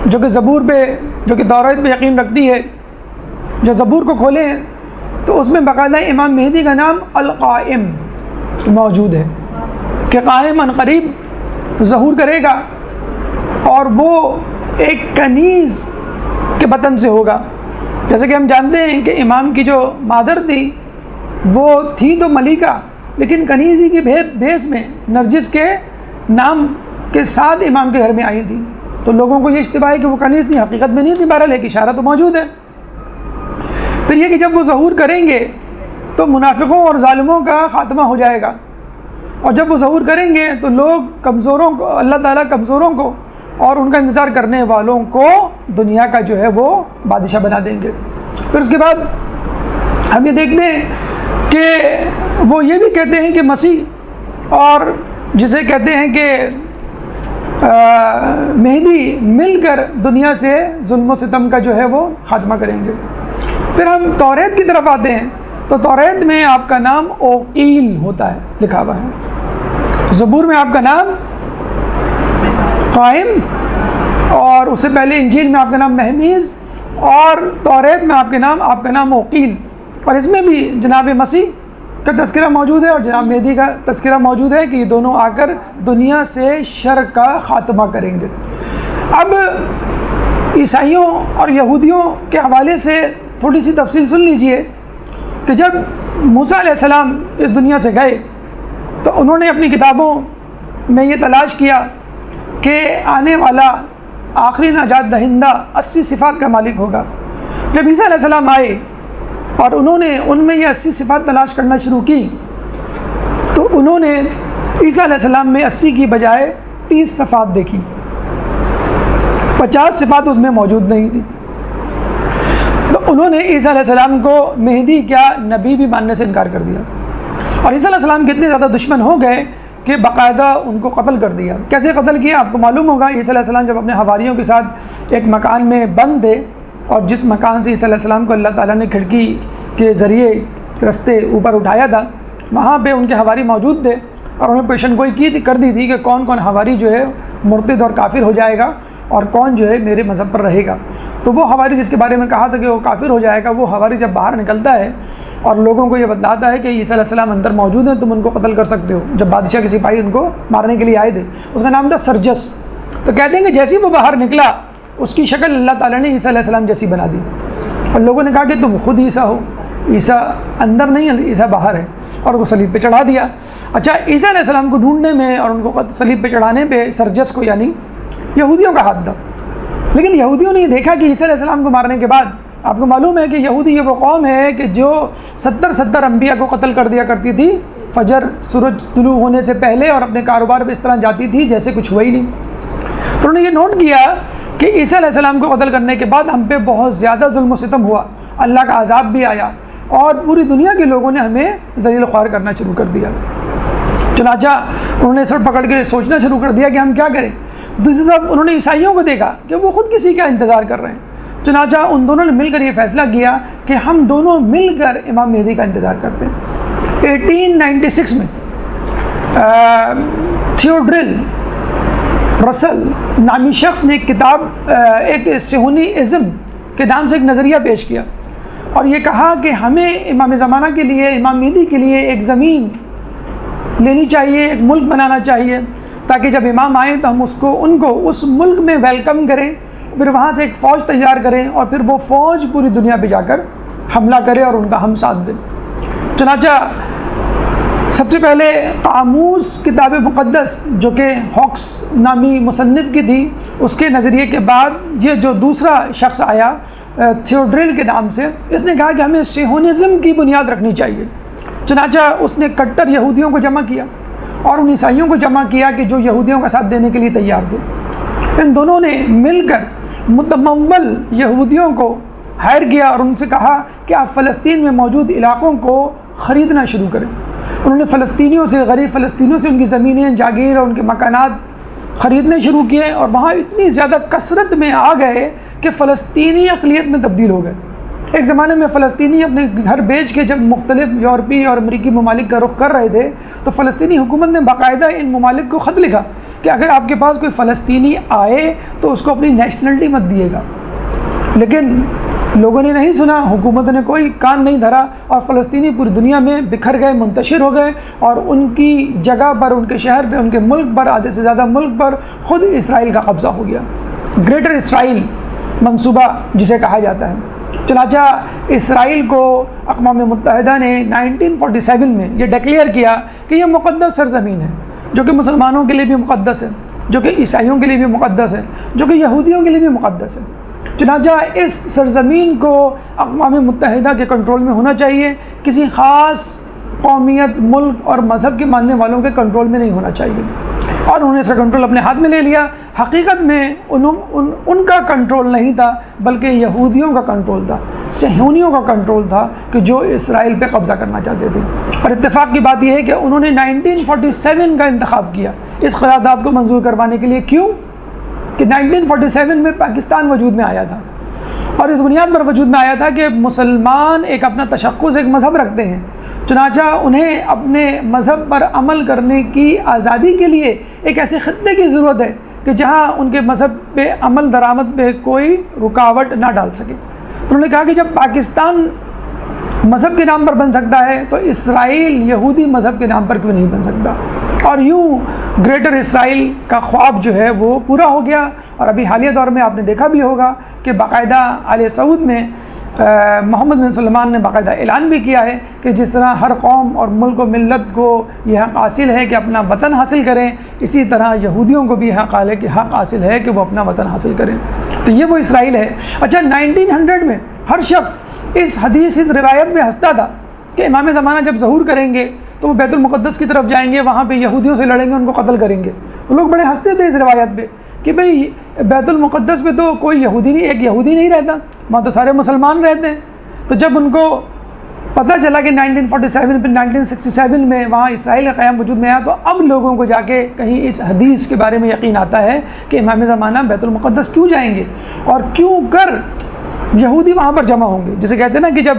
جو کہ زبور پہ، جو کہ توریت پہ یقین رکھتی ہے، جو زبور کو کھولے ہیں تو اس میں باقاعدہ امام مہدی کا نام القائم موجود ہے کہ قائم عن قریب ظہور کرے گا، اور وہ ایک کنیز کے بطن سے ہوگا۔ جیسے کہ ہم جانتے ہیں کہ امام کی جو مادر تھی وہ تھی تو ملیکہ، لیکن کنیزی کی بھیس میں نرجس کے نام کے ساتھ امام کے گھر میں آئی تھی، تو لوگوں کو یہ اشتباہ ہے کہ وہ کنیز تھی، حقیقت میں نہیں تھی، بہرحال ایک اشارہ تو موجود ہے۔ پھر یہ کہ جب وہ ظہور کریں گے تو منافقوں اور ظالموں کا خاتمہ ہو جائے گا، اور جب وہ ظہور کریں گے تو لوگ کمزوروں کو، اللہ تعالیٰ کمزوروں کو اور ان کا انتظار کرنے والوں کو دنیا کا جو ہے وہ بادشاہ بنا دیں گے۔ پھر اس کے بعد ہم یہ دیکھتے ہیں کہ وہ یہ بھی کہتے ہیں کہ مسیح اور جسے کہتے ہیں کہ مہدی مل کر دنیا سے ظلم و ستم کا جو ہے وہ خاتمہ کریں گے۔ پھر ہم توریت کی طرف آتے ہیں تو توریت میں آپ کا نام اوقیل ہوتا ہے، لکھا ہوا ہے۔ زبور میں آپ کا نام قائم، اور اس سے پہلے انجیل میں آپ کا نام مہمیز، اور توریت میں آپ کا نام اوقیل، اور اس میں بھی جناب مسیح کا تذکرہ موجود ہے اور جناب مہدی کا تذکرہ موجود ہے کہ یہ دونوں آ کر دنیا سے شر کا خاتمہ کریں گے۔ اب عیسائیوں اور یہودیوں کے حوالے سے تھوڑی سی تفصیل سن لیجئے کہ جب موسیٰ علیہ السلام اس دنیا سے گئے تو انہوں نے اپنی کتابوں میں یہ تلاش کیا کہ آنے والا آخری نجات دہندہ 80 صفات کا مالک ہوگا۔ جب عیسیٰ علیہ السلام آئے اور انہوں نے ان میں یہ 80 صفات تلاش کرنا شروع کی تو انہوں نے عیسیٰ علیہ السلام میں 80 کی بجائے 30 صفات دیکھی، 50 صفات اس میں موجود نہیں تھی۔ تو انہوں نے عیسیٰ علیہ السلام کو مہدی کیا نبی بھی ماننے سے انکار کر دیا، اور عیسیٰ علیہ السلام کتنے زیادہ دشمن ہو گئے کہ باقاعدہ ان کو قتل کر دیا۔ کیسے قتل کیا آپ کو معلوم ہوگا۔ عیسیٰ علیہ السلام جب اپنے حواریوں کے ساتھ ایک مکان میں بند تھے، اور جس مکان سے عیسیٰ علیہ السلام کو اللہ تعالیٰ نے کھڑکی کے ذریعے رستے اوپر اٹھایا تھا، وہاں پہ ان کے حواری موجود تھے، اور انہوں نے پیشن گوئی کر دی تھی کہ کون کون حواری جو ہے مرتد اور کافر ہو جائے گا اور کون جو ہے میرے مذہب پر رہے گا۔ تو وہ حواری جس کے بارے میں کہا تھا کہ وہ کافر ہو جائے گا، وہ حواری جب باہر نکلتا ہے اور لوگوں کو یہ بتلاتا ہے کہ عیسیٰ علیہ السلام اندر موجود ہیں، تم ان کو قتل کر سکتے ہو۔ جب بادشاہ کے سپاہی ان کو مارنے کے لیے آئے تھے، اس کا نام تھا سرجس۔ تو کہتے ہیں کہ جیسے وہ باہر نکلا اس کی شکل اللہ تعالیٰ نے عیسیٰ علیہ السلام جیسی بنا دی، اور لوگوں نے کہا کہ تم خود عیسیٰ ہو۔ عیسیٰ اندر نہیں ہے، عیسیٰ باہر ہے، اور وہ صلیب پہ چڑھا دیا۔ اچھا، عیسیٰ علیہ السلام کو ڈھونڈنے میں اور ان کو صلیب پہ چڑھانے پہ سرجس کو یعنی یہودیوں کا ہاتھ تھا، لیکن یہودیوں نے یہ دیکھا کہ عیسیٰ علیہ السلام کو مارنے کے بعد آپ کو معلوم ہے کہ یہودی یہ وہ قوم ہے کہ جو 70 انبیاء کو قتل کر دیا کرتی تھی فجر سورج طلوع ہونے سے پہلے، اور اپنے کاروبار پہ اس طرح جاتی تھی جیسے کچھ ہوا ہی نہیں۔ تو انہوں نے یہ نوٹ کیا کہ عیسیٰ علیہ السلام کو قتل کرنے کے بعد ہم پہ بہت زیادہ ظلم و ستم ہوا، اللہ کا عذاب بھی آیا، اور پوری دنیا کے لوگوں نے ہمیں ذلیل خوار کرنا شروع کر دیا۔ چنانچہ انہوں نے سر پکڑ کے سوچنا شروع کر دیا کہ ہم کیا کریں۔ دوسری طرف انہوں نے عیسائیوں کو دیکھا کہ وہ خود کسی کا انتظار کر رہے ہیں، چنانچہ ان دونوں نے مل کر یہ فیصلہ کیا کہ ہم دونوں مل کر امام مہدی کا انتظار کرتے ہیں۔ 1896 میں تھیوڈرل رسل نامی شخص نے ایک کتاب ایک صہیونی ازم کے نام سے ایک نظریہ پیش کیا، اور یہ کہا کہ ہمیں امام زمانہ کے لیے، امام مہدی کے لیے ایک زمین لینی چاہیے، ایک ملک بنانا چاہیے، تاکہ جب امام آئیں تو ہم ان کو اس ملک میں ویلکم کریں، پھر وہاں سے ایک فوج تیار کریں، اور پھر وہ فوج پوری دنیا پہ جا کر حملہ کرے اور ان کا ہم ساتھ دیں۔ چنانچہ سب سے پہلے قاموس کتاب مقدس جو کہ ہاکس نامی مصنف کی تھی، اس کے نظریے کے بعد یہ جو دوسرا شخص آیا تھیوڈرل کے نام سے، اس نے کہا کہ ہمیں صہیونزم کی بنیاد رکھنی چاہیے۔ چنانچہ اس نے کٹر یہودیوں کو جمع کیا اور ان عیسائیوں کو جمع کیا کہ جو یہودیوں کا ساتھ دینے کے لیے تیار تھے۔ ان دونوں نے مل کر متمول یہودیوں کو ہائر کیا اور ان سے کہا کہ آپ فلسطین میں موجود علاقوں کو خریدنا شروع کریں۔ انہوں نے فلسطینیوں سے، غریب فلسطینیوں سے ان کی زمینیں، جاگیر اور ان کے مکانات خریدنے شروع کیے، اور وہاں اتنی زیادہ کثرت میں آ گئے کہ فلسطینی اقلیت میں تبدیل ہو گئے۔ ایک زمانے میں فلسطینی اپنے گھر بیچ کے جب مختلف یورپی اور امریکی ممالک کا رخ کر رہے تھے، تو فلسطینی حکومت نے باقاعدہ ان ممالک کو خط لکھا کہ اگر آپ کے پاس کوئی فلسطینی آئے تو اس کو اپنی نیشنلٹی مت دیے گا، لیکن لوگوں نے نہیں سنا، حکومت نے کوئی کان نہیں دھرا، اور فلسطینی پوری دنیا میں بکھر گئے، منتشر ہو گئے، اور ان کی جگہ پر، ان کے شہر پہ، ان کے ملک پر، آدھے سے زیادہ ملک پر خود اسرائیل کا قبضہ ہو گیا۔ گریٹر اسرائیل منصوبہ جسے کہا جاتا ہے۔ چنانچہ اسرائیل کو اقوام متحدہ نے 1947 میں یہ ڈکلیئر کیا کہ یہ مقدس سرزمین ہے، جو کہ مسلمانوں کے لیے بھی مقدس ہے، جو کہ عیسائیوں کے لیے بھی مقدس ہے، جو کہ یہودیوں کے لیے بھی مقدس ہے۔ چنانچہ اس سرزمین کو اقوام متحدہ کے کنٹرول میں ہونا چاہیے، کسی خاص قومیت، ملک اور مذہب کے ماننے والوں کے کنٹرول میں نہیں ہونا چاہیے، اور انہوں نے اس کا کنٹرول اپنے ہاتھ میں لے لیا۔ حقیقت میں ان کا کنٹرول نہیں تھا، بلکہ یہودیوں کا کنٹرول تھا، صہیونیوں کا کنٹرول تھا کہ جو اسرائیل پہ قبضہ کرنا چاہتے تھے۔ اور اتفاق کی بات یہ ہے کہ انہوں نے 1947 کا انتخاب کیا اس قرارداد کو منظور کروانے کے لیے۔ کیوں؟ کہ 1947 میں پاکستان وجود میں آیا تھا، اور اس بنیاد پر وجود میں آیا تھا کہ مسلمان ایک اپنا تشخص، ایک مذہب رکھتے ہیں، چنانچہ انہیں اپنے مذہب پر عمل کرنے کی آزادی کے لیے ایک ایسے خطے کی ضرورت ہے کہ جہاں ان کے مذہب پہ عمل درآمد پہ کوئی رکاوٹ نہ ڈال سکے۔ تو انہوں نے کہا کہ جب پاکستان مذہب کے نام پر بن سکتا ہے تو اسرائیل یہودی مذہب کے نام پر کیوں نہیں بن سکتا؟ اور یوں گریٹر اسرائیل کا خواب جو ہے وہ پورا ہو گیا۔ اور ابھی حالیہ دور میں آپ نے دیکھا بھی ہوگا کہ باقاعدہ آل سعود میں محمد بن سلمان نے باقاعدہ اعلان بھی کیا ہے کہ جس طرح ہر قوم اور ملک و ملت کو یہ حق حاصل ہے کہ اپنا وطن حاصل کریں، اسی طرح یہودیوں کو بھی حق حاصل ہے کہ وہ اپنا وطن حاصل کریں۔ تو یہ وہ اسرائیل ہے۔ اچھا، 1900 میں ہر شخص اس حدیث، اس روایت میں ہنستا تھا کہ امام زمانہ جب ظہور کریں گے تو وہ بیت المقدس کی طرف جائیں گے، وہاں پہ یہودیوں سے لڑیں گے، ان کو قتل کریں گے۔ تو لوگ بڑے ہنستے تھے اس روایت پہ کہ بھئی بیت المقدس پہ تو کوئی یہودی نہیں، ایک یہودی نہیں رہتا، وہاں تو سارے مسلمان رہتے ہیں۔ تو جب ان کو پتہ چلا کہ 1947 پھر 1967 میں وہاں اسرائیل کا قیام وجود میں آیا، تو اب لوگوں کو جا کے کہیں اس حدیث کے بارے میں یقین آتا ہے کہ امام زمانہ بیت المقدس کیوں جائیں گے اور کیوں کر یہودی وہاں پر جمع ہوں گے۔ جسے کہتے ہیں نا کہ جب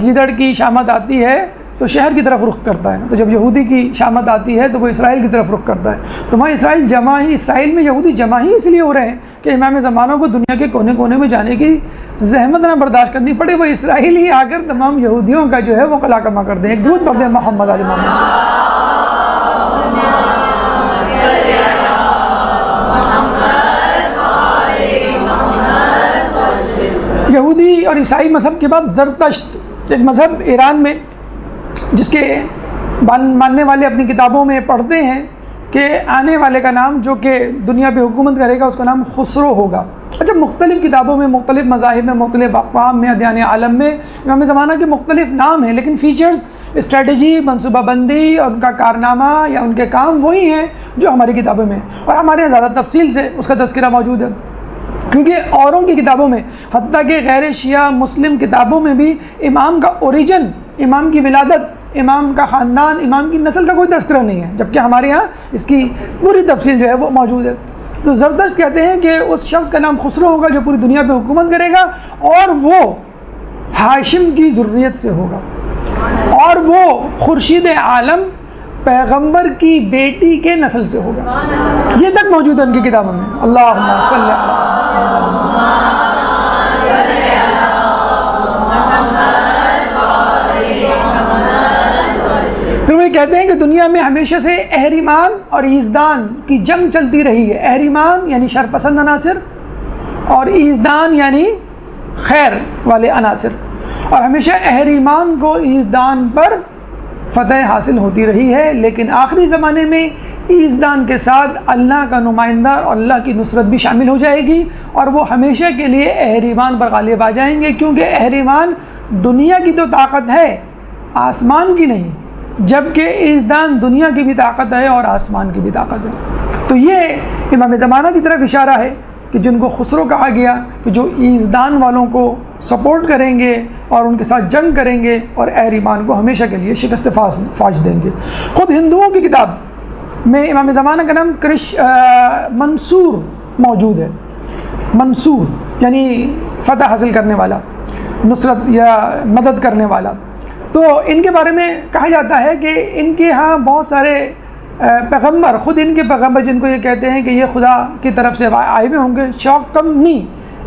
گیدڑ کی شامت آتی ہے تو شہر کی طرف رخ کرتا ہے، تو جب یہودی کی شامت آتی ہے تو وہ اسرائیل کی طرف رخ کرتا ہے۔ تو وہاں اسرائیل میں یہودی جمع ہی اس لیے ہو رہے ہیں کہ امام زمانوں کو دنیا کے کونے کونے میں جانے کی زحمت نہ برداشت کرنی پڑے، وہ اسرائیل ہی آ کر تمام یہودیوں کا جو ہے وہ قلع کما کر دیں۔ ایک درود پڑھ دیں محمد علی محمد۔ یہودی اور عیسائی مذہب کے بعد زرتشت ایک مذہب ایران میں، جس کے ماننے والے اپنی کتابوں میں پڑھتے ہیں کہ آنے والے کا نام جو کہ دنیا پہ حکومت کرے گا اس کا نام خسرو ہوگا۔ اچھا، مختلف کتابوں میں، مختلف مذاہب میں، مختلف اقوام میں، ادیان عالم میں امام زمانہ کے مختلف نام ہیں، لیکن فیچرز، اسٹریٹجی، منصوبہ بندی اور ان کا کارنامہ یا ان کے کام وہی ہیں جو ہماری کتابوں میں، اور ہمارے یہاں زیادہ تفصیل سے اس کا تذکرہ موجود ہے، کیونکہ اوروں کی کتابوں میں، حتیٰ کہ غیر شیعہ مسلم کتابوں میں بھی امام کا اوریجن، امام کی ولادت، امام کا خاندان، امام کی نسل کا کوئی تذکرہ نہیں ہے، جبکہ ہمارے ہاں اس کی پوری تفصیل جو ہے وہ موجود ہے۔ تو زردشت کہتے ہیں کہ اس شخص کا نام خسرو ہوگا جو پوری دنیا پہ حکومت کرے گا، اور وہ ہاشم کی ذریت سے ہوگا، اور وہ خورشید عالم پیغمبر کی بیٹی کے نسل سے ہوگا۔ یہ تک موجود ہے ان کی کتابوں میں۔ اللہم صلی پھر وہ کہتے ہیں کہ دنیا میں ہمیشہ سے اہریمان اور ایزدان کی جنگ چلتی رہی ہے۔ اہریمان یعنی شر پسند عناصر، اور ایزدان یعنی خیر والے عناصر، اور ہمیشہ اہریمان کو ایزدان پر فتح حاصل ہوتی رہی ہے، لیکن آخری زمانے میں ایزدان کے ساتھ اللہ کا نمائندہ اور اللہ کی نصرت بھی شامل ہو جائے گی، اور وہ ہمیشہ کے لیے اہریمان پر غالب آ جائیں گے، کیونکہ اہریمان دنیا کی تو طاقت ہے، آسمان کی نہیں، جبکہ ایزدان دنیا کی بھی طاقت ہے اور آسمان کی بھی طاقت ہے۔ تو یہ امام زمانہ کی طرف اشارہ ہے کہ جن کو خسرو کہا گیا، کہ جو ایزدان والوں کو سپورٹ کریں گے اور ان کے ساتھ جنگ کریں گے اور اہریمان کو ہمیشہ کے لیے شکست فاش دیں گے۔ خود ہندوؤں کی کتاب میں امام زمانہ کا نام منصور موجود ہے۔ منصور یعنی فتح حاصل کرنے والا، نصرت یا مدد کرنے والا۔ تو ان کے بارے میں کہا جاتا ہے کہ ان کے ہاں بہت سارے پیغمبر، خود ان کے پیغمبر جن کو یہ کہتے ہیں کہ یہ خدا کی طرف سے آئے ہوئے ہوں گے، شوقمنی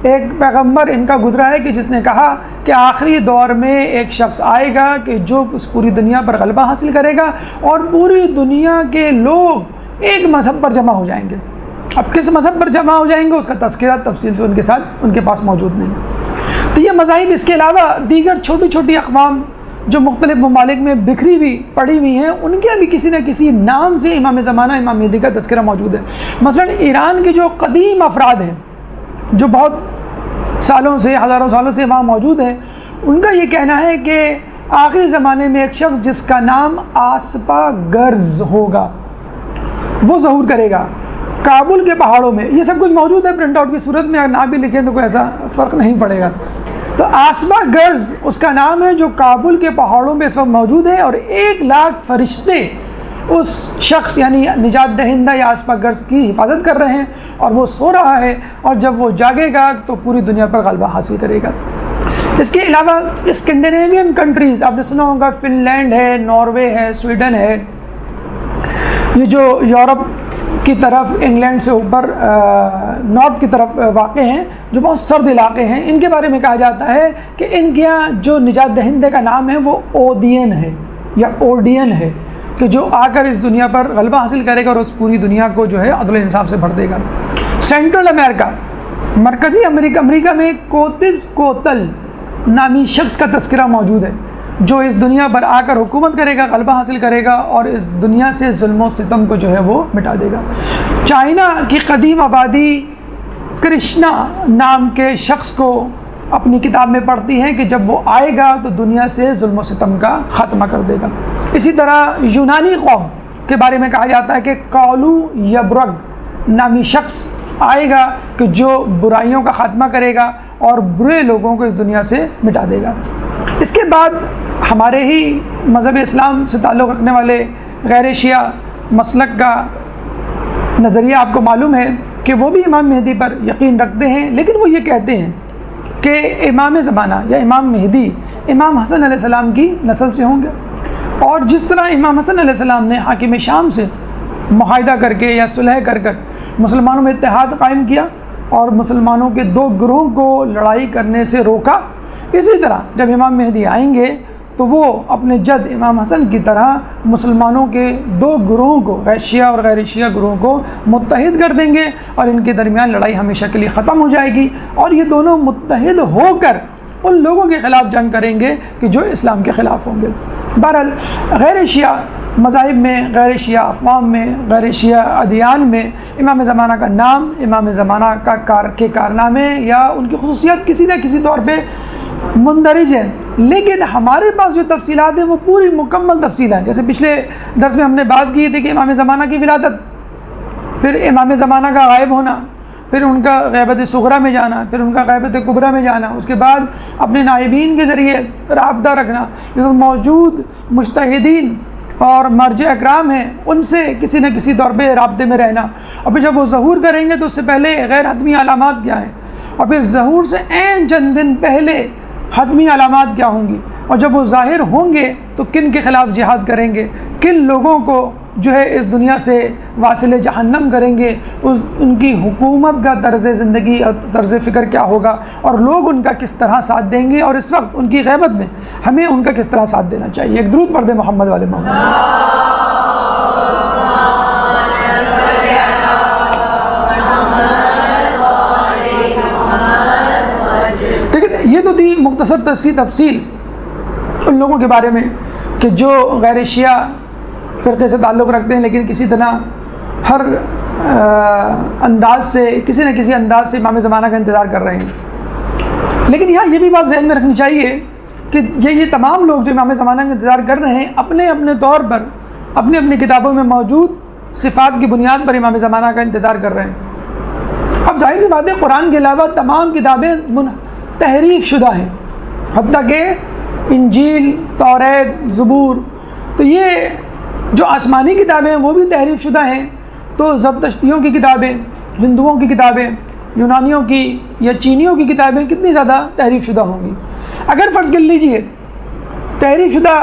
ایک پیغمبر ان کا گزرا ہے کہ جس نے کہا کہ آخری دور میں ایک شخص آئے گا کہ جو اس پوری دنیا پر غلبہ حاصل کرے گا، اور پوری دنیا کے لوگ ایک مذہب پر جمع ہو جائیں گے۔ اب کس مذہب پر جمع ہو جائیں گے اس کا تذکرہ تفصیل سے ان کے پاس موجود نہیں۔ تو یہ مذاہب، اس کے علاوہ دیگر چھوٹی چھوٹی اقوام جو مختلف ممالک میں بکھری ہوئی پڑی ہوئی ہیں، ان کے بھی کسی نہ کسی نام سے امام زمانہ، امام مہدی کا تذکرہ موجود ہے۔ مثلا ایران کے جو قدیم افراد ہیں جو بہت سالوں سے، ہزاروں سالوں سے وہاں موجود ہیں، ان کا یہ کہنا ہے کہ آخری زمانے میں ایک شخص جس کا نام آسپا گرز ہوگا وہ ظہور کرے گا کابل کے پہاڑوں میں۔ یہ سب کچھ موجود ہے پرنٹ آؤٹ کی صورت میں، اگر نہ بھی لکھیں تو کوئی ایسا فرق نہیں پڑے گا۔ تو آسپا گرز اس کا نام ہے، جو کابل کے پہاڑوں میں اس وقت موجود ہے، اور 1,00,000 فرشتے اس شخص یعنی نجات دہندہ یا آسپا گرز کی حفاظت کر رہے ہیں، اور وہ سو رہا ہے، اور جب وہ جاگے گا تو پوری دنیا پر غلبہ حاصل کرے گا۔ اس کے علاوہ اسکینڈینیوین کنٹریز، آپ نے سنا ہوگا، فن لینڈ ہے، ناروے ہے، سویڈن ہے، یہ جو یورپ کی طرف، انگلینڈ سے اوپر نارتھ کی طرف واقع ہیں، جو بہت سرد علاقے ہیں، ان کے بارے میں کہا جاتا ہے کہ ان کے یہاں جو نجات دہندے کا نام ہے وہ اودین ہے یا اوڈین ہے، کہ جو آ کر اس دنیا پر غلبہ حاصل کرے گا اور اس پوری دنیا کو جو ہے عدل و انصاف سے بھر دے گا۔ سینٹرل امریکہ، مرکزی امریکہ میں کوتز کوتل نامی شخص کا تذکرہ موجود ہے، جو اس دنیا پر آ کر حکومت کرے گا، غلبہ حاصل کرے گا اور اس دنیا سے ظلم و ستم کو جو ہے وہ مٹا دے گا۔ چائنا کی قدیم آبادی کرشنا نام کے شخص کو اپنی کتاب میں پڑھتی ہے کہ جب وہ آئے گا تو دنیا سے ظلم و ستم کا خاتمہ کر دے گا۔ اسی طرح یونانی قوم کے بارے میں کہا جاتا ہے کہ کالو یبرگ نامی شخص آئے گا کہ جو برائیوں کا خاتمہ کرے گا اور برے لوگوں کو اس دنیا سے مٹا دے گا۔ اس کے بعد ہمارے ہی مذہب اسلام سے تعلق رکھنے والے غیر شیعہ مسلک کا نظریہ آپ کو معلوم ہے کہ وہ بھی امام مہدی پر یقین رکھتے ہیں، لیکن وہ یہ کہتے ہیں کہ امام زمانہ یا امام مہدی امام حسن علیہ السلام کی نسل سے ہوں گے، اور جس طرح امام حسن علیہ السلام نے حاکم شام سے معاہدہ کر کے یا صلح کر مسلمانوں میں اتحاد قائم کیا اور مسلمانوں کے 2 گروہوں کو لڑائی کرنے سے روکا، اسی طرح جب امام مہدی آئیں گے تو وہ اپنے جد امام حسن کی طرح مسلمانوں کے 2 گروہوں کو، شیعہ اور غیر شیعہ گروہوں کو متحد کر دیں گے، اور ان کے درمیان لڑائی ہمیشہ کے لیے ختم ہو جائے گی، اور یہ دونوں متحد ہو کر ان لوگوں کے خلاف جنگ کریں گے کہ جو اسلام کے خلاف ہوں گے۔ بہرحال غیر شیعہ مذاہب میں، غیر شیعہ اقوام میں، غیر شیعہ ادیان میں امام زمانہ کا نام، امام زمانہ کا کارنامے یا ان کی خصوصیات کسی نہ کسی طور پہ مندرج ہیں، لیکن ہمارے پاس جو تفصیلات ہیں وہ پوری مکمل تفصیل ہیں. جیسے پچھلے درس میں ہم نے بات کی تھی کہ امام زمانہ کی ولادت، پھر امام زمانہ کا غائب ہونا، پھر ان کا غیبت صغریٰ میں جانا، پھر ان کا غیبت کبریٰ میں جانا، اس کے بعد اپنے نائبین کے ذریعے رابطہ رکھنا، موجود مجتہدین اور مرجع اکرام ہیں ان سے کسی نہ کسی طور پہ رابطے میں رہنا، اور پھر جب وہ ظہور کریں گے تو اس سے پہلے غیر حتمی علامات کیا ہیں، اور پھر ظہور سے عین چند دن پہلے حتمی علامات کیا ہوں گی، اور جب وہ ظاہر ہوں گے تو کن کے خلاف جہاد کریں گے، کن لوگوں کو جو ہے اس دنیا سے واصل جہنم کریں گے، ان کی حکومت کا طرز زندگی اور طرز فکر کیا ہوگا، اور لوگ ان کا کس طرح ساتھ دیں گے، اور اس وقت ان کی غیبت میں ہمیں ان کا کس طرح ساتھ دینا چاہیے. ایک درود پڑھ دیں محمد والے محمد. یہ تو تھی مختصر تفصیل ان لوگوں کے بارے میں کہ جو غیر شیعہ فرقے سے تعلق رکھتے ہیں، لیکن کسی طرح ہر انداز سے کسی نہ کسی انداز سے امام زمانہ کا انتظار کر رہے ہیں. لیکن یہاں یہ بھی بات ذہن میں رکھنی چاہیے کہ یہ تمام لوگ جو امام زمانہ کا انتظار کر رہے ہیں اپنے اپنے طور پر اپنی اپنی کتابوں میں موجود صفات کی بنیاد پر امام زمانہ کا انتظار کر رہے ہیں. اب ظاہر سی بات ہے قرآن کے علاوہ تمام کتابیں تحریف شدہ ہیں، حتیٰ کہ انجیل، توریت، زبور. تو یہ جو آسمانی کتابیں ہیں وہ بھی تحریف شدہ ہیں، تو زرتشتیوں کی کتابیں، ہندوؤں کی کتابیں، یونانیوں کی یا چینیوں کی کتابیں کتنی زیادہ تحریف شدہ ہوں گی. اگر فرض کر لیجئے تحریف شدہ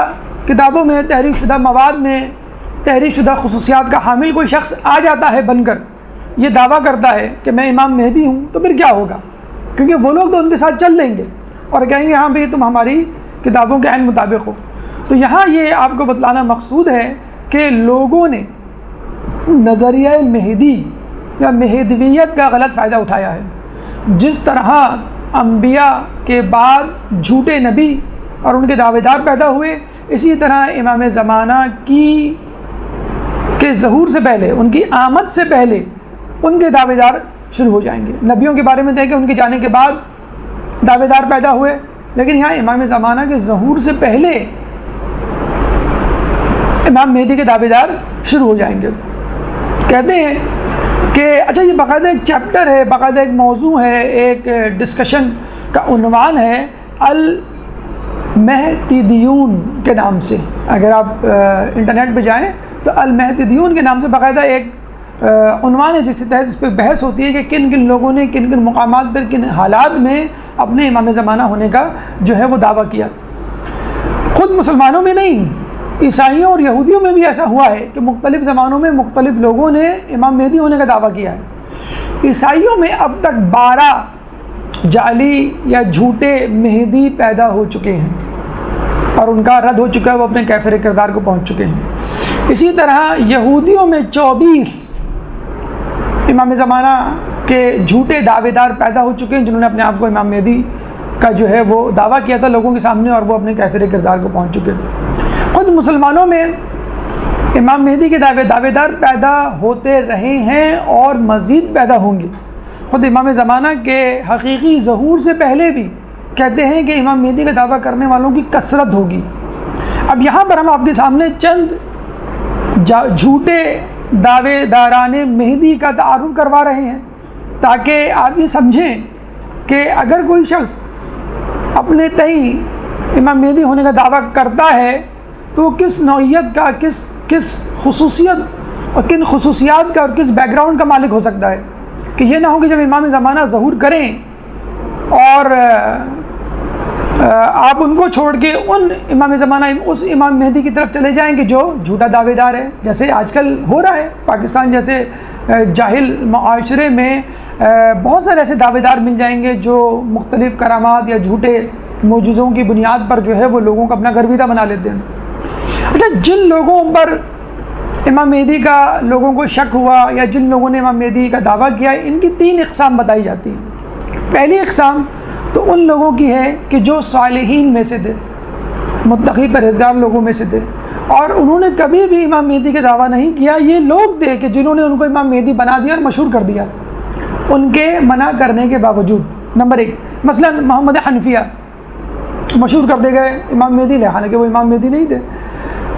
کتابوں میں، تحریف شدہ مواد میں تحریف شدہ خصوصیات کا حامل کوئی شخص آ جاتا ہے بن کر، یہ دعویٰ کرتا ہے کہ میں امام مہدی ہوں، تو پھر کیا ہوگا؟ کیونکہ وہ لوگ تو ان کے ساتھ چل لیں گے اور کہیں گے ہاں بھئی تم ہماری کتابوں کے عین مطابق ہو. تو یہاں یہ آپ کو بتلانا مقصود ہے کہ لوگوں نے نظریہ مہدی یا مہدویت کا غلط فائدہ اٹھایا ہے. جس طرح انبیاء کے بعد جھوٹے نبی اور ان کے دعوے دار پیدا ہوئے، اسی طرح امام زمانہ کے ظہور سے پہلے، ان کی آمد سے پہلے ان کے دعوے دار شروع ہو جائیں گے. نبیوں کے بارے میں دیکھیں ان کے جانے کے بعد دعوے دار پیدا ہوئے، لیکن یہاں امام زمانہ کے ظہور سے پہلے امام مہدی کے دعوے دار شروع ہو جائیں گے. کہتے ہیں کہ اچھا یہ باقاعدہ ایک چیپٹر ہے، باقاعدہ ایک موضوع ہے، ایک ڈسکشن کا عنوان ہے المہدیون کے نام سے. اگر آپ انٹرنیٹ پہ جائیں تو المہدیون کے نام سے باقاعدہ ایک عنوان ہے جس کے تحت اس پہ بحث ہوتی ہے کہ کن کن لوگوں نے کن کن مقامات پر کن حالات میں اپنے امام زمانہ ہونے کا جو ہے وہ دعویٰ کیا. خود مسلمانوں میں نہیں، عیسائیوں اور یہودیوں میں بھی ایسا ہوا ہے کہ مختلف زمانوں میں مختلف لوگوں نے امام مہدی ہونے کا دعویٰ کیا ہے. عیسائیوں میں اب تک 12 جعلی یا جھوٹے مہدی پیدا ہو چکے ہیں اور ان کا رد ہو چکا ہے، وہ اپنے کیفر کردار کو پہنچ چکے ہیں. اسی طرح یہودیوں میں 24 امام زمانہ کے جھوٹے دعوے دار پیدا ہو چکے ہیں جنہوں نے اپنے آپ کو امام مہدی کا جو ہے وہ دعویٰ کیا تھا لوگوں کے سامنے، اور وہ اپنے کیفر کردار کو پہنچ چکے ہیں. خود مسلمانوں میں امام مہدی کے دعوے دار پیدا ہوتے رہے ہیں اور مزید پیدا ہوں گے. خود امام زمانہ کے حقیقی ظہور سے پہلے بھی کہتے ہیں کہ امام مہدی کا دعویٰ کرنے والوں کی کثرت ہوگی. اب یہاں پر ہم آپ کے سامنے چند جھوٹے دعوے داران مہدی کا تعارف کروا رہے ہیں تاکہ آپ یہ سمجھیں کہ اگر کوئی شخص اپنے تئیں امام مہدی ہونے کا دعویٰ کرتا ہے تو کس نوعیت کا، کس خصوصیت اور کن خصوصیات کا اور کس بیک گراؤنڈ کا مالک ہو سکتا ہے. کہ یہ نہ ہو کہ جب امام زمانہ ظہور کریں اور آپ ان کو چھوڑ کے امام زمانہ اس امام مہدی کی طرف چلے جائیں کہ جو جھوٹا دعوے دار ہے، جیسے آج کل ہو رہا ہے. پاکستان جیسے جاہل معاشرے میں بہت سارے ایسے دعوے دار مل جائیں گے جو مختلف کرامات یا جھوٹے معجزوں کی بنیاد پر جو ہے وہ لوگوں کو اپنا گرویدہ بنا لیتے ہیں. اچھا، جن لوگوں پر امام مہدی کا لوگوں کو شک ہوا یا جن لوگوں نے امام مہدی کا دعویٰ کیا، ان کی 3 اقسام بتائی جاتی ہیں. پہلی اقسام تو ان لوگوں کی ہے کہ جو صالحین میں سے تھے، متقی پرہیزگار لوگوں میں سے تھے، اور انہوں نے کبھی بھی امام مہدی کا دعویٰ نہیں کیا. یہ لوگ تھے کہ جنہوں نے ان کو امام مہدی بنا دیا اور مشہور کر دیا ان کے منع کرنے کے باوجود. نمبر 1 مثلا محمد حنفیہ مشہور کر دے گئے امام مہدی لے، حالانکہ وہ امام مہدی نہیں تھے.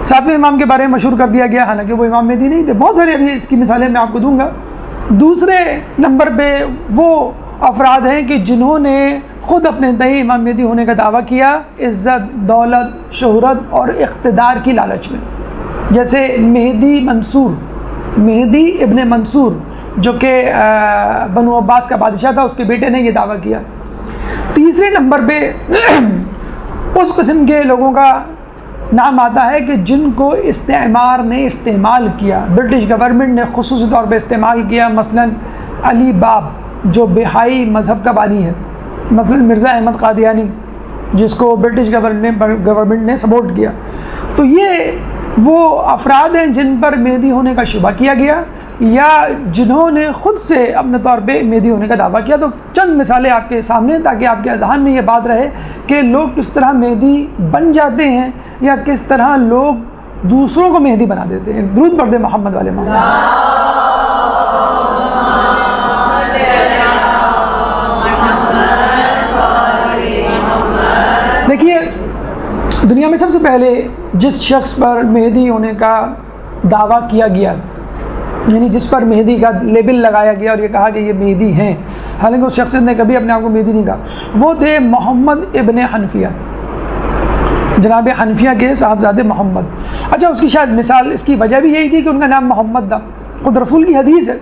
7ویں امام کے بارے میں مشہور کر دیا گیا، حالانکہ وہ امام مہدی نہیں تھے. بہت سارے ابھی اس کی مثالیں میں آپ کو دوں گا. دوسرے نمبر پہ وہ افراد ہیں کہ جنہوں نے خود اپنے تئیں امام مہدی ہونے کا دعویٰ کیا عزت، دولت، شہرت اور اقتدار کی لالچ میں. جیسے مہدی ابن منصور جو کہ بنو عباس کا بادشاہ تھا، اس کے بیٹے نے یہ دعویٰ کیا. تیسرے نمبر پہ اس قسم کے لوگوں کا نام آتا ہے کہ جن کو استعمار نے استعمال کیا، برٹش گورنمنٹ نے خصوصی طور پہ استعمال کیا. مثلا علی باب جو بہائی مذہب کا بانی ہے، مثلا مرزا احمد قادیانی جس کو برٹش گورنمنٹ نے سپورٹ کیا. تو یہ وہ افراد ہیں جن پر مہدی ہونے کا شبہ کیا گیا یا جنہوں نے خود سے اپنے طور پہ مہدی ہونے کا دعویٰ کیا. تو چند مثالیں آپ کے سامنے تاکہ آپ کے اذہان میں یہ بات رہے کہ لوگ کس طرح مہدی بن جاتے ہیں یا کس طرح لوگ دوسروں کو مہدی بنا دیتے ہیں. درود پڑھ دیں محمد والے محمد. دیکھیے دنیا میں سب سے پہلے جس شخص پر مہدی ہونے کا دعویٰ کیا گیا، یعنی جس پر مہدی کا لیبل لگایا گیا اور یہ کہا کہ یہ مہدی ہیں، حالانکہ اس شخص نے کبھی اپنے آپ کو مہدی نہیں کہا، وہ تھے محمد ابن حنفیہ، جناب حنفیہ کے صاحبزادے محمد. اچھا، اس کی شاید مثال، اس کی وجہ بھی یہی تھی کہ ان کا نام محمد تھا. خود رسول کی حدیث ہے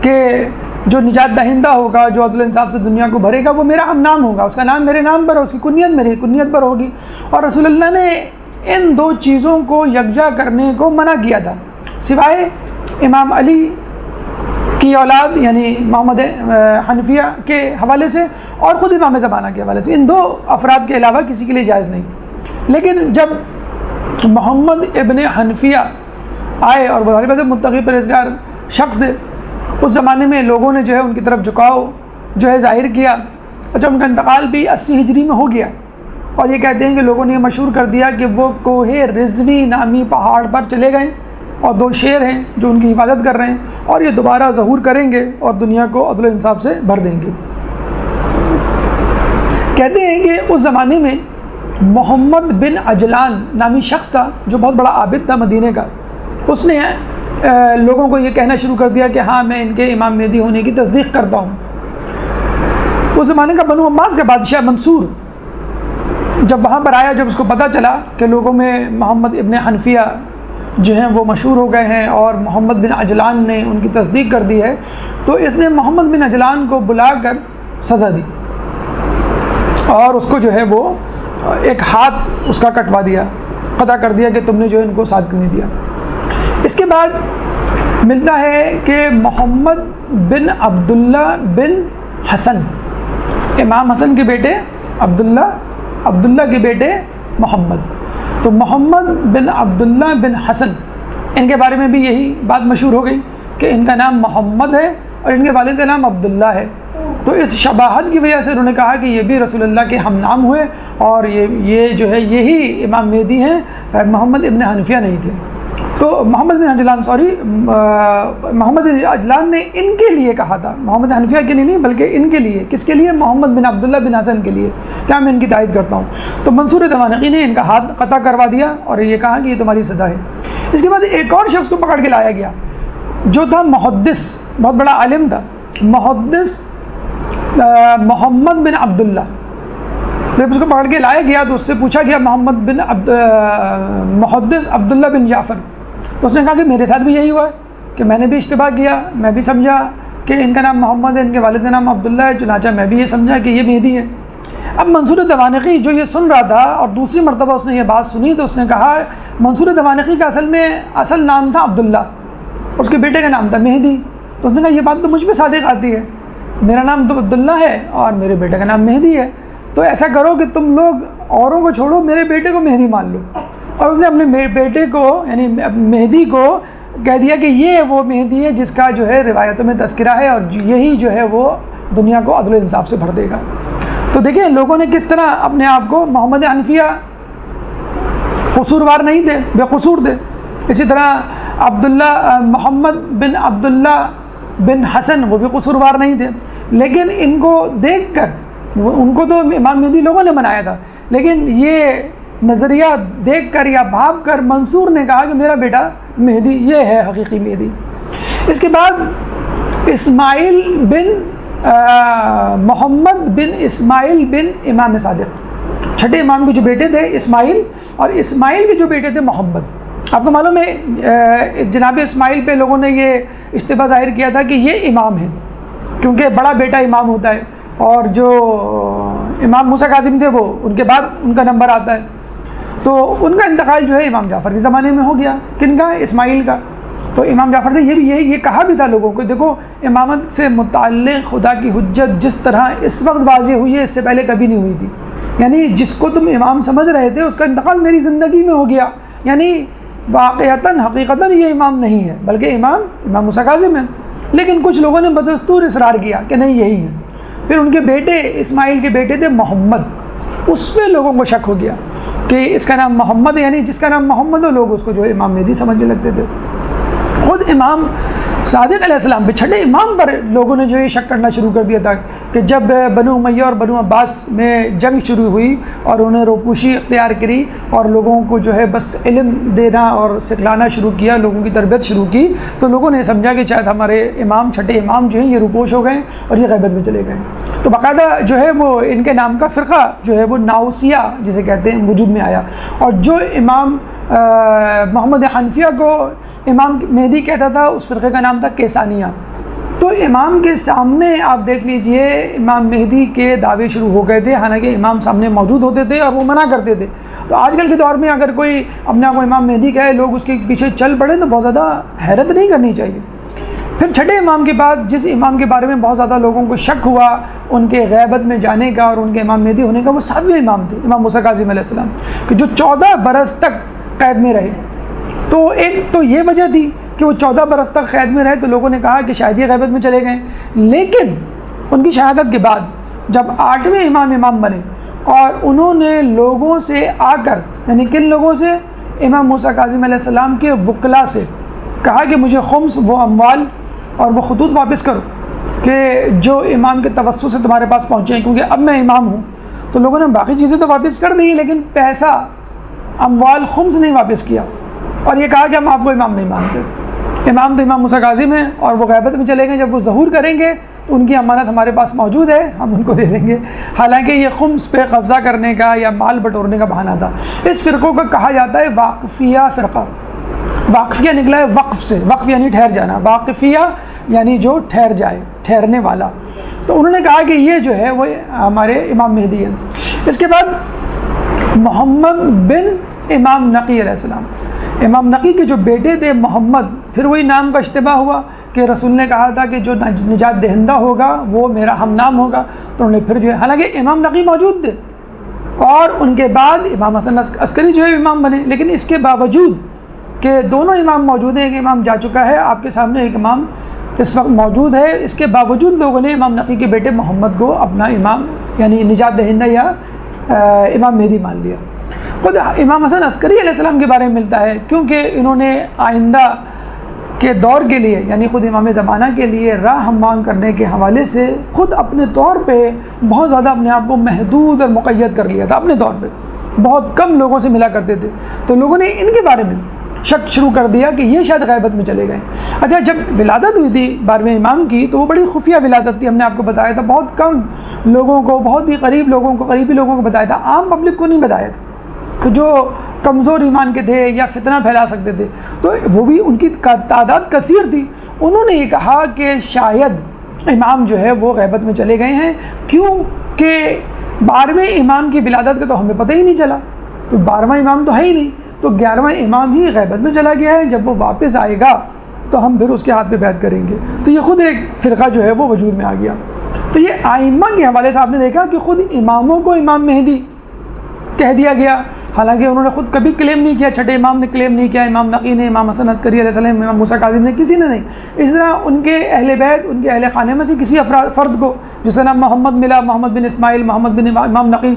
کہ جو نجات دہندہ ہوگا، جو عدل انصاف سے دنیا کو بھرے گا، وہ میرا ہم نام ہوگا، اس کا نام میرے نام پر، اس کی کنیت میری کنیت پر ہوگی. اور رسول اللہ نے ان دو چیزوں کو یکجا کرنے کو منع کیا تھا، سوائے امام علی کی اولاد یعنی محمد حنفیہ کے حوالے سے اور خود امام زمانہ کے حوالے سے. ان دو افراد کے علاوہ کسی کے لیے جائز نہیں. لیکن جب محمد ابن حنفیہ آئے اور بظاہر بات متقی پرہیزگار شخص تھے، اس زمانے میں لوگوں نے جو ہے ان کی طرف جھکاؤ جو ہے ظاہر کیا. اچھا، ان کا انتقال بھی 80 ہجری میں ہو گیا اور یہ کہتے ہیں کہ لوگوں نے یہ مشہور کر دیا کہ وہ کوہ رضوی نامی پہاڑ پر چلے گئے اور 2 شیر ہیں جو ان کی حفاظت کر رہے ہیں اور یہ دوبارہ ظہور کریں گے اور دنیا کو عدل و انصاف سے بھر دیں گے. کہتے ہیں کہ اس زمانے میں محمد بن عجلان نامی شخص تھا جو بہت بڑا عابد تھا مدینے کا. اس نے لوگوں کو یہ کہنا شروع کر دیا کہ ہاں میں ان کے امام مہدی ہونے کی تصدیق کرتا ہوں. اس زمانے کا بنو عباس کا بادشاہ منصور جب وہاں پر آیا، جب اس کو پتہ چلا کہ لوگوں میں محمد ابن حنفیہ جو ہیں وہ مشہور ہو گئے ہیں اور محمد بن عجلان نے ان کی تصدیق کر دی ہے، تو اس نے محمد بن عجلان کو بلا کر سزا دی اور اس کو جو ہے وہ ایک ہاتھ اس کا کٹوا دیا، قطع کر دیا کہ تم نے جو ہے ان کو ساتھ کیوں نہیں دیا. اس کے بعد ملتا ہے کہ محمد بن عبداللہ بن حسن، امام حسن کے بیٹے عبداللہ کے بیٹے محمد. تو محمد بن عبداللہ بن حسن، ان کے بارے میں بھی یہی بات مشہور ہو گئی کہ ان کا نام محمد ہے اور ان کے والد کا نام عبداللہ ہے. تو اس شباہت کی وجہ سے انہوں نے کہا کہ یہ بھی رسول اللہ کے ہم نام ہوئے اور یہ جو ہے یہی امام مہدی ہیں، محمد ابن حنفیہ نہیں تھے. تو محمد بن عجلان نے ان کے لیے کہا تھا، محمد حنفیہ کے لیے نہیں بلکہ ان کے لیے. کس کے لیے؟ محمد بن عبداللہ بن حسن کے لیے، کیا میں ان کی تائید کرتا ہوں. تو منصور دوانقی نے ان کا ہاتھ قطع کروا دیا اور یہ کہا کہ یہ تمہاری سزا ہے. اس کے بعد ایک اور شخص کو پکڑ کے لایا گیا جو تھا محدث، بہت بڑا عالم تھا، محدث محمد بن عبداللہ. جب اس کو پکڑ کے لایا گیا تو اس سے پوچھا گیا محدث عبداللہ بن جعفر، تو اس نے کہا کہ میرے ساتھ بھی یہی ہوا ہے کہ میں نے بھی اشتباہ کیا، میں بھی سمجھا کہ ان کا نام محمد ہے، ان کے والد کا نام عبداللہ ہے، چنانچہ میں بھی یہ سمجھا کہ یہ مہدی ہے. اب منصور دوانقی جو یہ سن رہا تھا اور دوسری مرتبہ اس نے یہ بات سنی تو اس نے کہا منصور دوانقی کا اصل نام تھا عبداللہ، اس کے بیٹے کا نام تھا مہدی. تو اس نے کہا یہ بات تو مجھ پہ صادق آتی ہے، میرا نام تو عبداللہ ہے اور میرے بیٹے کا نام مہدی ہے. تو ایسا کرو کہ تم لوگ اوروں کو چھوڑو، میرے بیٹے کو مہدی مان لو. اور اس نے اپنے بیٹے کو یعنی مہدی کو کہہ دیا کہ یہ وہ مہدی ہے جس کا جو ہے روایتوں میں تذکرہ ہے اور یہی جو ہے وہ دنیا کو عدل و انصاف سے بھر دے گا. تو دیکھیں لوگوں نے کس طرح اپنے آپ کو محمد حنفیہ قصوروار نہیں تھے، بے قصور تھے. اسی طرح محمد بن عبداللہ بن حسن وہ بھی قصوروار نہیں تھے، لیکن ان کو دیکھ کر، ان کو تو امام مہدی لوگوں نے بنایا تھا، لیکن یہ نظریہ دیکھ کر یا بھاپ کر منصور نے کہا کہ میرا بیٹا مہدی یہ ہے حقیقی مہدی. اس کے بعد اسماعیل بن محمد بن اسماعیل بن امام صادق، چھٹے امام کے جو بیٹے تھے اسماعیل، اور اسماعیل کے جو بیٹے تھے محمد. آپ کو معلوم ہے جناب اسماعیل پہ لوگوں نے یہ اشتباہ ظاہر کیا تھا کہ یہ امام ہے، کیونکہ بڑا بیٹا امام ہوتا ہے، اور جو امام موسیٰ کاظم تھے وہ ان کے بعد ان کا نمبر آتا ہے. تو ان کا انتقال جو ہے امام جعفر کے زمانے میں ہو گیا. کن کا؟ اسماعیل کا. تو امام جعفر نے یہ کہا بھی تھا لوگوں کو، دیکھو امامت سے متعلق خدا کی حجت جس طرح اس وقت واضح ہوئی ہے، اس سے پہلے کبھی نہیں ہوئی تھی. یعنی جس کو تم امام سمجھ رہے تھے اس کا انتقال میری زندگی میں ہو گیا. یعنی واقعتاً حقیقتاً یہ امام نہیں ہے، بلکہ امام موسیٰ کاظم ہے. لیکن کچھ لوگوں نے بدستور اصرار کیا کہ نہیں یہی ہے. پھر ان کے بیٹے اسماعیل کے بیٹے تھے محمد، اس پہ لوگوں کو شک ہو گیا کہ اس کا نام محمد ہے، یعنی جس کا نام محمد ہو لوگ اس کو جو ہے امام مہدی سمجھنے لگتے تھے. خود امام صادق علیہ السلام پہ، چھٹے امام پر لوگوں نے جو یہ شک کرنا شروع کر دیا تھا کہ جب بنو امیہ اور بنو عباس میں جنگ شروع ہوئی اور انہیں روپوشی اختیار کری اور لوگوں کو جو ہے بس علم دینا اور سکھلانا شروع کیا، لوگوں کی تربیت شروع کی، تو لوگوں نے سمجھا کہ شاید ہمارے امام، چھٹے امام جو ہیں یہ روپوش ہو گئے اور یہ غیبت میں چلے گئے. تو باقاعدہ جو ہے وہ ان کے نام کا فرقہ جو ہے وہ ناؤسیہ جسے کہتے ہیں وجود میں آیا. اور جو امام محمد حنفیہ کو امام مہدی کہتا تھا اس فرقے کا نام تھا کیسانیہ. تو امام کے سامنے آپ دیکھ لیجئے امام مہدی کے دعوے شروع ہو گئے تھے، حالانکہ امام سامنے موجود ہوتے تھے اور وہ منع کرتے تھے. تو آج کل کے دور میں اگر کوئی اپنے آپ کو امام مہدی کہے، لوگ اس کے پیچھے چل پڑے تو بہت زیادہ حیرت نہیں کرنی چاہیے. پھر چھٹے امام کے بعد جس امام کے بارے میں بہت زیادہ لوگوں کو شک ہوا ان کے غیبت میں جانے کا اور ان کے امام مہدی ہونے کا، وہ 7ویں امام تھے، امام موسیٰ کاظم علیہ السلام، کہ جو 14 برس تک قید میں رہے. تو ایک تو یہ وجہ تھی کہ وہ 14 برس تک قید میں رہے، تو لوگوں نے کہا کہ شاید یہ غیبت میں چلے گئے. لیکن ان کی شہادت کے بعد جب 8ویں امام بنے اور انہوں نے لوگوں سے آ کر، یعنی کن لوگوں سے؟ امام موسیٰ کاظم علیہ السلام کے وکلاء سے کہا کہ مجھے خمس، وہ اموال اور وہ خطوط واپس کرو کہ جو امام کے توسط سے تمہارے پاس پہنچے ہیں، کیونکہ اب میں امام ہوں. تو لوگوں نے باقی چیزیں تو واپس کر دی، لیکن پیسہ، اموال، خمس نہیں واپس کیا، اور یہ کہا کہ ہم آپ کو امام نہیں مانتے. امام تو امام موسیٰ کاظم ہیں اور وہ غیبت میں چلے گئے، جب وہ ظہور کریں گے تو ان کی امانت ہمارے پاس موجود ہے، ہم ان کو دے دیں گے. حالانکہ یہ خمس پہ قبضہ کرنے کا یا مال بٹورنے کا بہانہ تھا. اس فرقوں کو کہا جاتا ہے واقفیہ فرقہ. واقفیہ نکلا ہے وقف سے، وقف یعنی ٹھہر جانا، واقفیہ یعنی جو ٹھہر جائے، ٹھہرنے والا. تو انہوں نے کہا کہ یہ جو ہے وہ ہمارے امام مہدی ہیں. اس کے بعد محمد بن امام نقی علیہ السلام، امام نقی کے جو بیٹے تھے محمد، پھر وہی نام کا اشتباہ ہوا کہ رسول نے کہا تھا کہ جو نجات دہندہ ہوگا وہ میرا ہم نام ہوگا. تو انہوں نے پھر جو ہے، حالانکہ امام نقی موجود تھے اور ان کے بعد امام حسن عسکری جو ہے امام بنے، لیکن اس کے باوجود کہ دونوں امام موجود ہیں، ایک امام جا چکا ہے آپ کے سامنے، ایک امام اس وقت موجود ہے، اس کے باوجود لوگوں نے امام نقی کے بیٹے محمد کو اپنا امام یعنی نجات دہندہ یا امام مہدی مان لیا. خود امام حسن عسکری علیہ السلام کے بارے میں ملتا ہے، کیونکہ انہوں نے آئندہ کے دور کے لیے یعنی خود امام زمانہ کے لیے راہ ہموار کرنے کے حوالے سے خود اپنے طور پہ بہت زیادہ اپنے آپ کو محدود اور مقید کر لیا تھا. اپنے طور پہ بہت کم لوگوں سے ملا کرتے تھے، تو لوگوں نے ان کے بارے میں شک شروع کر دیا کہ یہ شاید غیبت میں چلے گئے. اچھا، جب ولادت ہوئی تھی 12ویں امام کی تو وہ بڑی خفیہ ولادت تھی، ہم نے آپ کو بتایا تھا، بہت کم لوگوں کو، بہت ہی قریبی لوگوں کو بتایا تھا، عام پبلک کو نہیں بتایا تھا، کہ جو کمزور ایمان کے تھے یا فتنہ پھیلا سکتے تھے. تو وہ بھی ان کی تعداد کثیر تھی. انہوں نے یہ کہا کہ شاید امام جو ہے وہ غیبت میں چلے گئے ہیں، کیوں کہ 12ویں امام کی ولادت کا تو ہمیں پتہ ہی نہیں چلا، تو 12واں امام تو ہے ہی نہیں، تو 11واں امام ہی غیبت میں چلا گیا ہے. جب وہ واپس آئے گا تو ہم پھر اس کے ہاتھ پہ بیعت کریں گے. تو یہ خود ایک فرقہ جو ہے وہ وجود میں آ گیا. تو یہ آئمہ کے حوالے سے آپ نے دیکھا کہ خود اماموں کو امام مہدی کہہ دیا گیا، حالانکہ انہوں نے خود کبھی کلیم نہیں کیا. چھٹے امام نے کلیم نہیں کیا، امام نقی نے، امام حسن عسکری علیہ السلام، امام موسیٰ کاظم نے، کسی نے نہیں. اس طرح ان کے اہل بیت، ان کے اہل خانے میں سے کسی فرد کو جس کا نام محمد ملا، محمد بن اسماعیل، محمد بن امام نقی،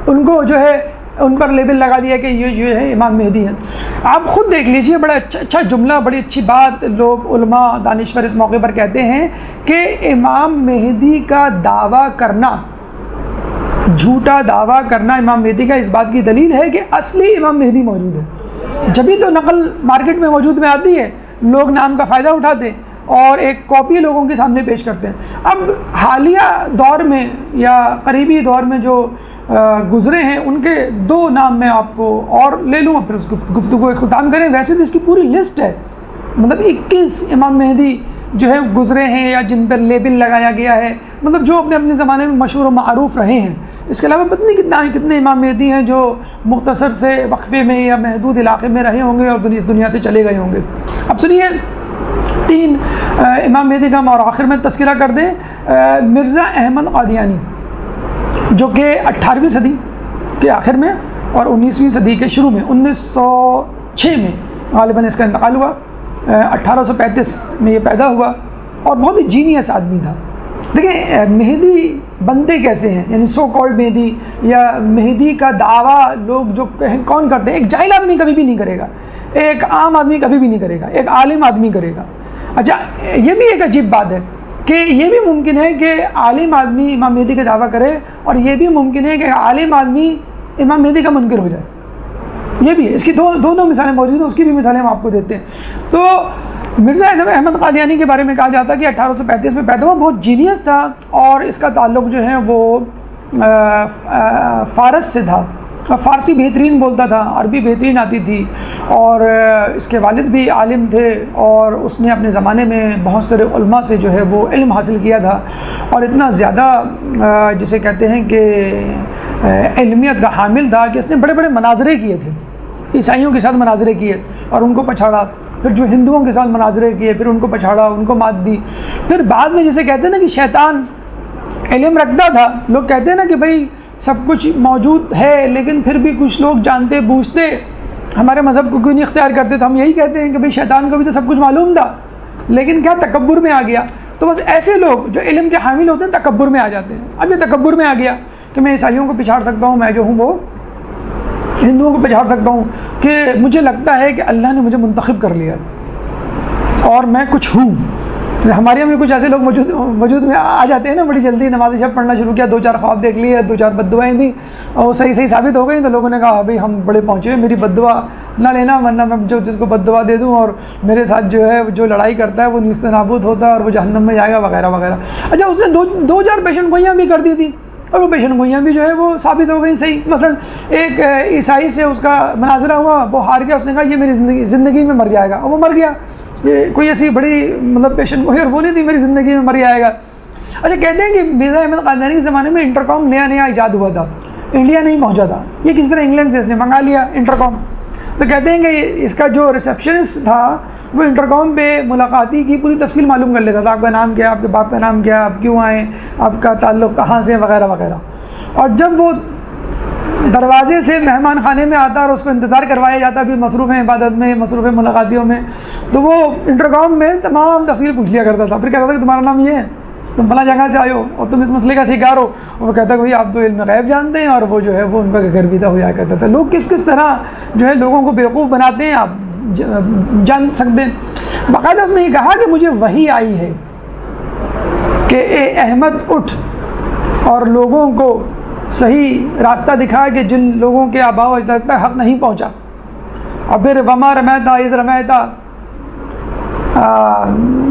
ان کو جو ہے ان پر لیبل لگا دیا کہ یہ ہے امام مہدی ہیں۔ آپ خود دیکھ لیجئے، بڑا اچھا جملہ، بڑی اچھی بات لوگ علماء دانشور اس موقع پر کہتے ہیں کہ امام مہدی کا دعویٰ کرنا، جھوٹا دعویٰ کرنا امام مہدی کا، اس بات کی دلیل ہے کہ اصلی امام مہدی موجود ہے۔ جبھی تو نقل مارکیٹ میں موجود میں آتی ہے، لوگ نام کا فائدہ اٹھاتے ہیں اور ایک کاپی لوگوں کے سامنے پیش کرتے ہیں۔ اب حالیہ دور میں یا قریبی دور میں جو گزرے ہیں، ان کے 2 نام میں آپ کو اور لے لوں، پھر اس گفتگو کو اختتام کریں۔ ویسے تو اس کی پوری لسٹ ہے، مطلب 21 امام مہدی جو ہے گزرے ہیں یا جن پر لیبل لگایا گیا ہے، مطلب جو اپنے زمانے میں مشہور و معروف رہے ہیں۔ اس کے علاوہ پتہ نہیں کتنے امام مہدی ہیں جو مختصر سے وقفے میں یا محدود علاقے میں رہے ہوں گے اور اس دنیا سے چلے گئے ہوں گے۔ اب سنیے 3 امام مہدی کا اور آخر میں تذکرہ کر دیں۔ مرزا احمد قادیانی، جو کہ 18ویں صدی کے آخر میں اور 19ویں صدی کے شروع میں 1906 میں غالباً اس کا انتقال ہوا، 1835 میں یہ پیدا ہوا اور بہت ہی جینیس آدمی تھا۔ دیکھیں مہدی بنتے کیسے ہیں، یعنی سو کالڈ مہدی یا مہدی کا دعویٰ لوگ جو کون کرتے ہیں؟ ایک جاہل آدمی کبھی بھی نہیں کرے گا، ایک عام آدمی کبھی بھی نہیں کرے گا، ایک عالم آدمی کرے گا۔ اچھا، یہ بھی ایک عجیب بات ہے کہ یہ بھی ممکن ہے کہ عالم آدمی امام مہدی کا دعویٰ کرے، اور یہ بھی ممکن ہے کہ عالم آدمی امام مہدی کا منکر ہو جائے۔ یہ بھی اس کی دونوں مثالیں موجود ہیں، اس کی بھی مثالیں ہم آپ کو دیتے ہیں۔ تو مرزا احمد قادیانی کے بارے میں کہا جاتا ہے کہ 1835 میں پیدا ہوا، بہت جینیس تھا اور اس کا تعلق جو ہے وہ فارس سے تھا۔ فارسی بہترین بولتا تھا، عربی بہترین آتی تھی، اور اس کے والد بھی عالم تھے اور اس نے اپنے زمانے میں بہت سارے علماء سے جو ہے وہ علم حاصل کیا تھا، اور اتنا زیادہ جسے کہتے ہیں کہ علمیت کا حامل تھا کہ اس نے بڑے بڑے مناظرے کیے تھے، عیسائیوں کے ساتھ مناظرے کیے اور ان کو پچھاڑا، پھر جو ہندوؤں کے ساتھ مناظرے کیے پھر ان کو پچھاڑا، ان کو مات دی۔ پھر بعد میں جسے کہتے ہیں نا کہ شیطان علم رکھتا تھا، لوگ کہتے ہیں نا کہ بھائی سب کچھ موجود ہے لیکن پھر بھی کچھ لوگ جانتے بوجھتے ہمارے مذہب کو کیوں نہیں اختیار کرتے، تو ہم یہی کہتے ہیں کہ بھائی شیطان کو بھی تو سب کچھ معلوم تھا لیکن کیا تکبر میں آ گیا۔ تو بس ایسے لوگ جو علم کے حامل ہوتے ہیں تکبر میں آ جاتے ہیں۔ اب یہ تکبر میں آ گیا کہ میں عیسائیوں کو پچھاڑ سکتا ہوں، میں جو ہوں وہ ہندوؤں کو پچھاڑ سکتا ہوں، کہ مجھے لگتا ہے کہ اللہ نے مجھے منتخب کر لیا اور میں کچھ ہوں۔ ہمارے یہاں بھی کچھ ایسے لوگ موجود میں آ جاتے ہیں نا، بڑی جلدی نماز شب پڑھنا شروع کیا، 2-4 خواب دیکھ لیے، 2-4 بد دعائیں دیں اور وہ صحیح ثابت ہو گئی، تو لوگوں نے کہا بھائی ہم بڑے پہنچے ہیں، میری بد دعا نہ لینا ورنہ میں جس کو بد دعا دے دوں اور میرے ساتھ جو ہے جو لڑائی کرتا ہے وہ نیست نابود ہوتا ہے اور وہ جہنم میں جائے گا وغیرہ وغیرہ۔ اچھا، اس نے 2-4 پیشن گوئیاں بھی کر دی تھی اور وہ پیشن گوئیاں بھی جو ہے وہ ثابت ہو گئی صحیح۔ مثلا ایک عیسائی سے اس کا مناظرہ ہوا، وہ ہار گیا، اس نے کہا یہ میری زندگی میں مر جائے گا، اور وہ مر گیا۔ یہ کوئی ایسی بڑی مطلب پیشن گوئی اور وہ نہیں تھی میری زندگی میں مر جائے گا۔ اچھا، کہتے ہیں کہ مرزا احمد قادیانی کے زمانے میں انٹرکام نیا ایجاد ہوا تھا، انڈیا نہیں پہنچا تھا، یہ کس طرح انگلینڈ سے اس نے منگا لیا انٹرکام۔ تو کہتے ہیں کہ اس کا جو ریسیپشنسٹ تھا وہ انٹرکام پہ ملاقاتی کی پوری تفصیل معلوم کر لیتا تھا، آپ کا نام کیا، آپ کے باپ کا نام کیا، آپ کیوں آئے، آپ کا تعلق کہاں سے وغیرہ وغیرہ۔ اور جب وہ دروازے سے مہمان خانے میں آتا اور اس کو انتظار کروایا جاتا بھی مصروف عبادت میں، مصروف ملاقاتیوں میں، تو وہ انٹرکام میں تمام تفصیل پوچھ لیا کرتا تھا، پھر کہتا تھا کہ تمہارا نام یہ ہے، تم فلاں جگہ سے آئے ہو اور تم اس مسئلے کا شکار ہو، اور وہ کہتا کہ بھائی آپ تو علم غیب جانتے ہیں، اور وہ جو ہے وہ ان کا گرویدہ ہو جایا کرتا تھا۔ لوگ کس طرح جو ہے لوگوں کو بیوقوف بناتے ہیں آپ جان سکتے ہیں۔ باقاعدہ اس نے یہ کہا کہ مجھے وحی آئی ہے کہ اے احمد اٹھ اور لوگوں کو صحیح راستہ دکھا کہ جن لوگوں کے آباء و اجداد تک حق نہیں پہنچا۔ اور پھر وما رمیتا اذ رمیتا،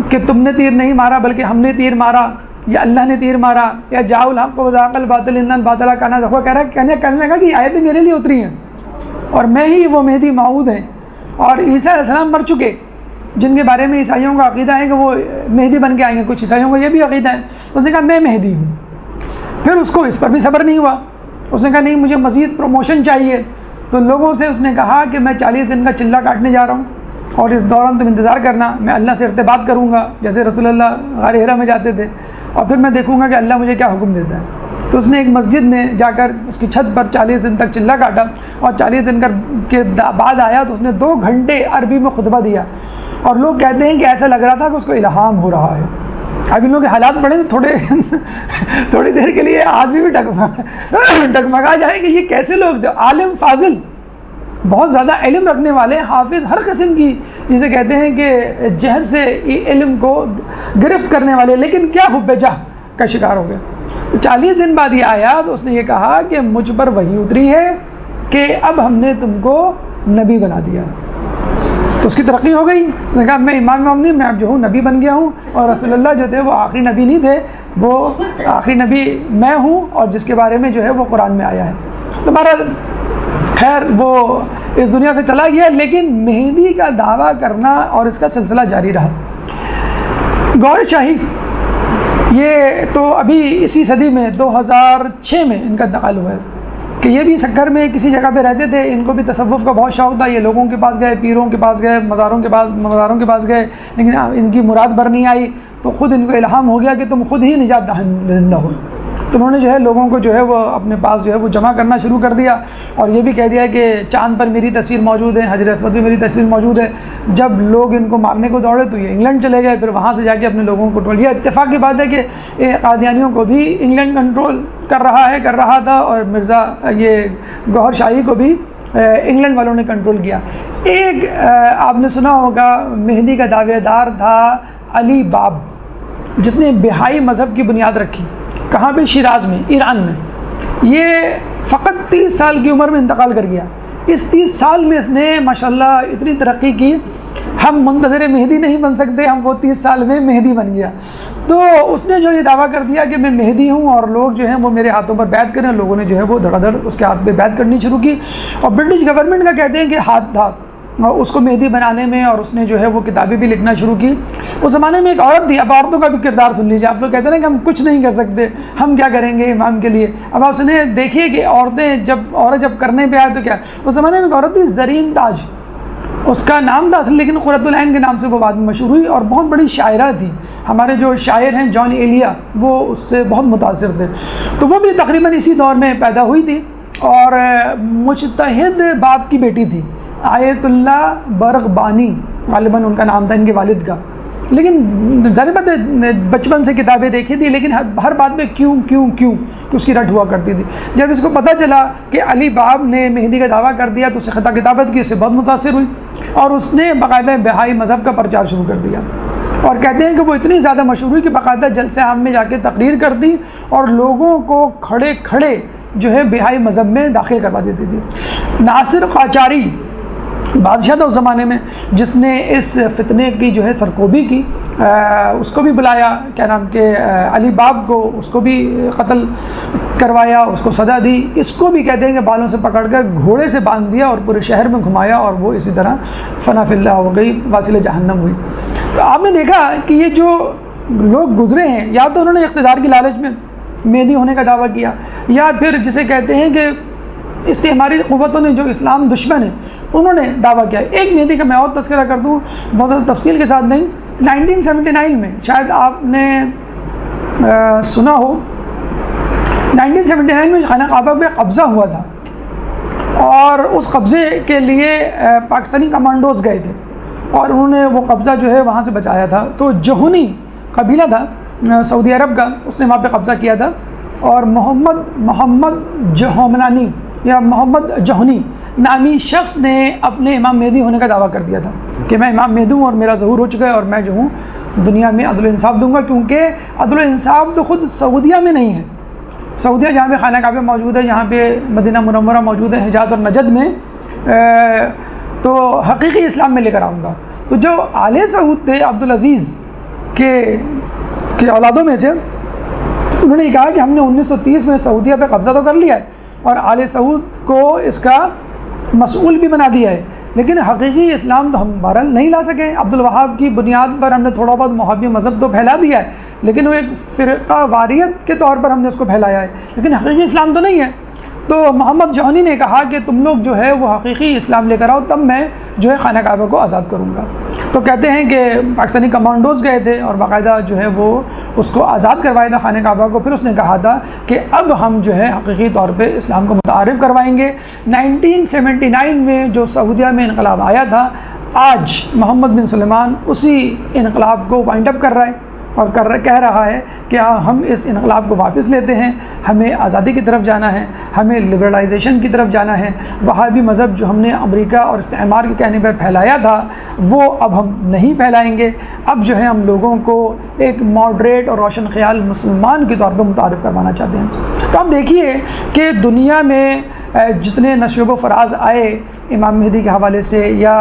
کہ تم نے تیر نہیں مارا بلکہ ہم نے تیر مارا، یا اللہ نے تیر مارا، یا جاء الحق وزهق الباطل ان الباطل کان زهوقا۔ کہہ رہا کہنے لگا کہ آیتیں میرے لیے اتری ہیں اور میں ہی وہ مہدی موعود ہیں، اور عیسیٰ علیہ السلام مر چکے جن کے بارے میں عیسائیوں کا عقیدہ ہے کہ وہ مہدی بن کے آئیں گے، کچھ عیسائیوں کا یہ بھی عقیدہ ہے۔ اس نے کہا میں مہدی ہوں۔ پھر اس کو اس پر بھی صبر نہیں ہوا، اس نے کہا نہیں مجھے مزید پروموشن چاہیے، تو لوگوں سے اس نے کہا کہ میں 40 دن کا چلہ کاٹنے جا رہا ہوں اور اس دوران تم انتظار کرنا، میں اللہ سے ارتباط کروں گا جیسے رسول اللہ غار حرا میں جاتے تھے، اور پھر میں دیکھوں گا کہ اللہ مجھے کیا حکم دیتا ہے۔ تو اس نے ایک مسجد میں جا کر اس کی چھت پر 40 دن تک چلہ کاٹا، اور 40 دن کے بعد آیا تو اس نے 2 گھنٹے عربی میں خطبہ دیا، اور لوگ کہتے ہیں کہ ایسا لگ رہا تھا کہ اس کو الہام ہو رہا ہے، اب ان لوگوں کے حالات پڑھیں تو تھوڑی دیر کے لیے آدمی بھی ڈگمگا جائے کہ یہ کیسے لوگ تھے. عالم فاضل، بہت زیادہ علم رکھنے والے، حافظ، ہر قسم کی جسے کہتے ہیں کہ جہل سے علم کو گرفت کرنے والے، لیکن کیا حب جاہ کا شکار ہو گئے. 40 دن بعد یہ آیا تو اس نے یہ کہا کہ مجھ پر وحی اتری ہے کہ اب ہم نے تم کو نبی بنا دیا. تو اس کی ترقی ہو گئی. اس نے کہا میں امام نہیں، میں اب جو ہوں نبی بن گیا ہوں، اور رسول اللہ جو تھے وہ آخری نبی نہیں تھے، وہ آخری نبی میں ہوں، اور جس کے بارے میں جو ہے وہ قرآن میں آیا ہے. تو بہرحال خیر وہ اس دنیا سے چلا گیا، لیکن مہدی کا دعویٰ کرنا اور اس کا سلسلہ جاری رہا. گور شاہی یہ تو ابھی اسی صدی میں 2006 میں ان کا انتقال ہوا ہے کہ یہ بھی سکر میں کسی جگہ پہ رہتے تھے. ان کو بھی تصوف کا بہت شوق تھا. یہ لوگوں کے پاس گئے، پیروں کے پاس گئے، مزاروں کے پاس گئے، لیکن ان کی مراد بھر نہیں آئی. تو خود ان کو الہام ہو گیا کہ تم خود ہی نجات دہندہ ہو. تو انہوں نے جو ہے لوگوں کو جو ہے وہ اپنے پاس جو ہے وہ جمع کرنا شروع کر دیا، اور یہ بھی کہہ دیا کہ چاند پر میری تصویر موجود ہے، حجر اسود بھی میری تصویر موجود ہے. جب لوگ ان کو مارنے کو دوڑے تو یہ انگلینڈ چلے گئے، پھر وہاں سے جا کے اپنے لوگوں کو ٹول. یہ اتفاق کی بات ہے کہ قادیانیوں کو بھی انگلینڈ کنٹرول کر رہا تھا، اور مرزا یہ گوہر شاہی کو بھی انگلینڈ والوں نے کنٹرول کیا. ایک آپ نے سنا ہوگا مہدی کا دعوے دار تھا علی باب، جس نے بہائی مذہب کی بنیاد رکھی. کہاں پہ؟ شیراز میں، ایران میں. یہ فقط 30 سال کی عمر میں انتقال کر گیا. اس 30 سال میں اس نے ماشاءاللہ اتنی ترقی کی، ہم منتظر مہدی نہیں بن سکتے، ہم وہ 30 سال میں مہدی بن گیا. تو اس نے جو یہ دعویٰ کر دیا کہ میں مہدی ہوں اور لوگ جو ہیں وہ میرے ہاتھوں پر بیعت کریں. لوگوں نے جو ہے وہ دھڑا دھڑ اس کے ہاتھ پہ بیعت کرنی شروع کی، اور برٹش گورنمنٹ کا کہتے ہیں کہ ہاتھ تھا اس کو مہدی بنانے میں، اور اس نے جو ہے وہ کتابیں بھی لکھنا شروع کی. اس زمانے میں ایک عورت تھی. اب عورتوں کا بھی کردار سن لیجیے. آپ لوگ کہتے ہیں کہ ہم کچھ نہیں کر سکتے، ہم کیا کریں گے امام کے لیے. اب آپ سنیں، دیکھیے کہ عورت جب کرنے پہ آئے تو کیا. اس زمانے میں ایک عورت تھی زرین تاج، اس کا نام تھا اصل، لیکن قرۃ العین کے نام سے وہ بعد میں مشہور ہوئی، اور بہت بڑی شاعرہ تھی. ہمارے جو شاعر ہیں جان ایلیا، وہ اس سے بہت متاثر تھے. تو وہ بھی تقریباً اسی دور میں پیدا ہوئی تھی، اور مجتہد باپ کی بیٹی تھی. آیت اللہ برغبانی غالباً ان کا نام تھا ان کے والد کا. لیکن ظاہر بات ہے بچپن سے کتابیں دیکھی تھی، لیکن ہر بات میں کیوں اس کی رٹ ہوا کرتی تھی. جب اس کو پتہ چلا کہ علی باب نے مہدی کا دعویٰ کر دیا تو اسے خطا کتابت کی، اس سے بہت متاثر ہوئی، اور اس نے باقاعدہ بہائی مذہب کا پرچار شروع کر دیا. اور کہتے ہیں کہ وہ اتنی زیادہ مشہور ہوئی کہ باقاعدہ جلسے عام میں جا کے تقریر کرتی، اور لوگوں کو کھڑے جو ہے بہائی مذہب میں داخل کروا دیتی تھی. ناصر قاچاری بادشاہ تھا اس زمانے میں، جس نے اس فتنے کی جو ہے سرکوبی کی. اس کو بھی بلایا، کیا نام کہ علی باب کو، اس کو بھی قتل کروایا، اس کو سزا دی. اس کو بھی کہتے ہیں کہ بالوں سے پکڑ کر گھوڑے سے باندھ دیا اور پورے شہر میں گھمایا، اور وہ اسی طرح فنا فی اللہ ہو گئی، واصل جہنم ہوئی. تو آپ نے دیکھا کہ یہ جو لوگ گزرے ہیں، یا تو انہوں نے اقتدار کی لالچ میں مہدی ہونے کا دعویٰ کیا، یا پھر جسے کہتے ہیں کہ استعماری قوتوں نے جو اسلام دشمن ہے انہوں نے دعویٰ کیا. ایک مہدی کا میں اور تذکرہ کر دوں، بہت زیادہ تفصیل کے ساتھ نہیں. 1979 میں شاید آپ نے سنا ہو، 1979 میں خانہ کعبہ پہ قبضہ ہوا تھا، اور اس قبضے کے لیے پاکستانی کمانڈوز گئے تھے، اور انہوں نے وہ قبضہ جو ہے وہاں سے بچایا تھا. تو جہنی قبیلہ تھا سعودی عرب کا، اس نے وہاں پہ قبضہ کیا تھا، اور محمد جہومنانی یا محمد جہنی نامی شخص نے اپنے امام مہدی ہونے کا دعویٰ کر دیا تھا کہ میں امام مہدی ہوں اور میرا ظہور ہو چکا ہے، اور میں جو ہوں دنیا میں عدل و انصاف دوں گا. کیونکہ عدل و انصاف تو خود سعودیہ میں نہیں ہے. سعودیہ جہاں پہ خانہ کعبہ موجود ہے، جہاں پہ مدینہ منورہ موجود ہے، حجاز اور نجد میں، تو حقیقی اسلام میں لے کر آؤں گا. تو جو آل سعود تھے عبدالعزیز کے اولادوں میں سے، انہوں نے یہ کہا کہ ہم نے 1930 میں سعودیہ پہ قبضہ تو کر لیا ہے، اور آل سعود کو اس کا مسئول بھی بنا دیا ہے، لیکن حقیقی اسلام تو ہم بہرحال نہیں لا سکے. عبدالوہاب کی بنیاد پر ہم نے تھوڑا بہت وہابی مذہب تو پھیلا دیا ہے، لیکن وہ ایک فرقہ واریت کے طور پر ہم نے اس کو پھیلایا ہے، لیکن حقیقی اسلام تو نہیں ہے. تو محمد جہنی نے کہا کہ تم لوگ جو ہے وہ حقیقی اسلام لے کر آؤ، تب میں جو ہے خانہ کعبہ کو آزاد کروں گا. تو کہتے ہیں کہ پاکستانی کمانڈوز گئے تھے اور باقاعدہ جو ہے وہ اس کو آزاد کروایا تھا خانہ کعبہ کو. پھر اس نے کہا تھا کہ اب ہم جو ہے حقیقی طور پہ اسلام کو متعارف کروائیں گے. 1979 میں جو سعودیہ میں انقلاب آیا تھا، آج محمد بن سلمان اسی انقلاب کو وائنڈ اپ کر رہا ہے، اور کہہ رہا ہے کہ ہم اس انقلاب کو واپس لیتے ہیں، ہمیں آزادی کی طرف جانا ہے، ہمیں لبرلائزیشن کی طرف جانا ہے، وہابی مذہب جو ہم نے امریکہ اور استعمار کے کہنے پر پھیلایا تھا وہ اب ہم نہیں پھیلائیں گے، اب جو ہے ہم لوگوں کو ایک ماڈریٹ اور روشن خیال مسلمان کے طور پر متعارف کروانا چاہتے ہیں۔ تو اب دیکھیے کہ دنیا میں جتنے نشیب و فراز آئے امام مہدی کے حوالے سے یا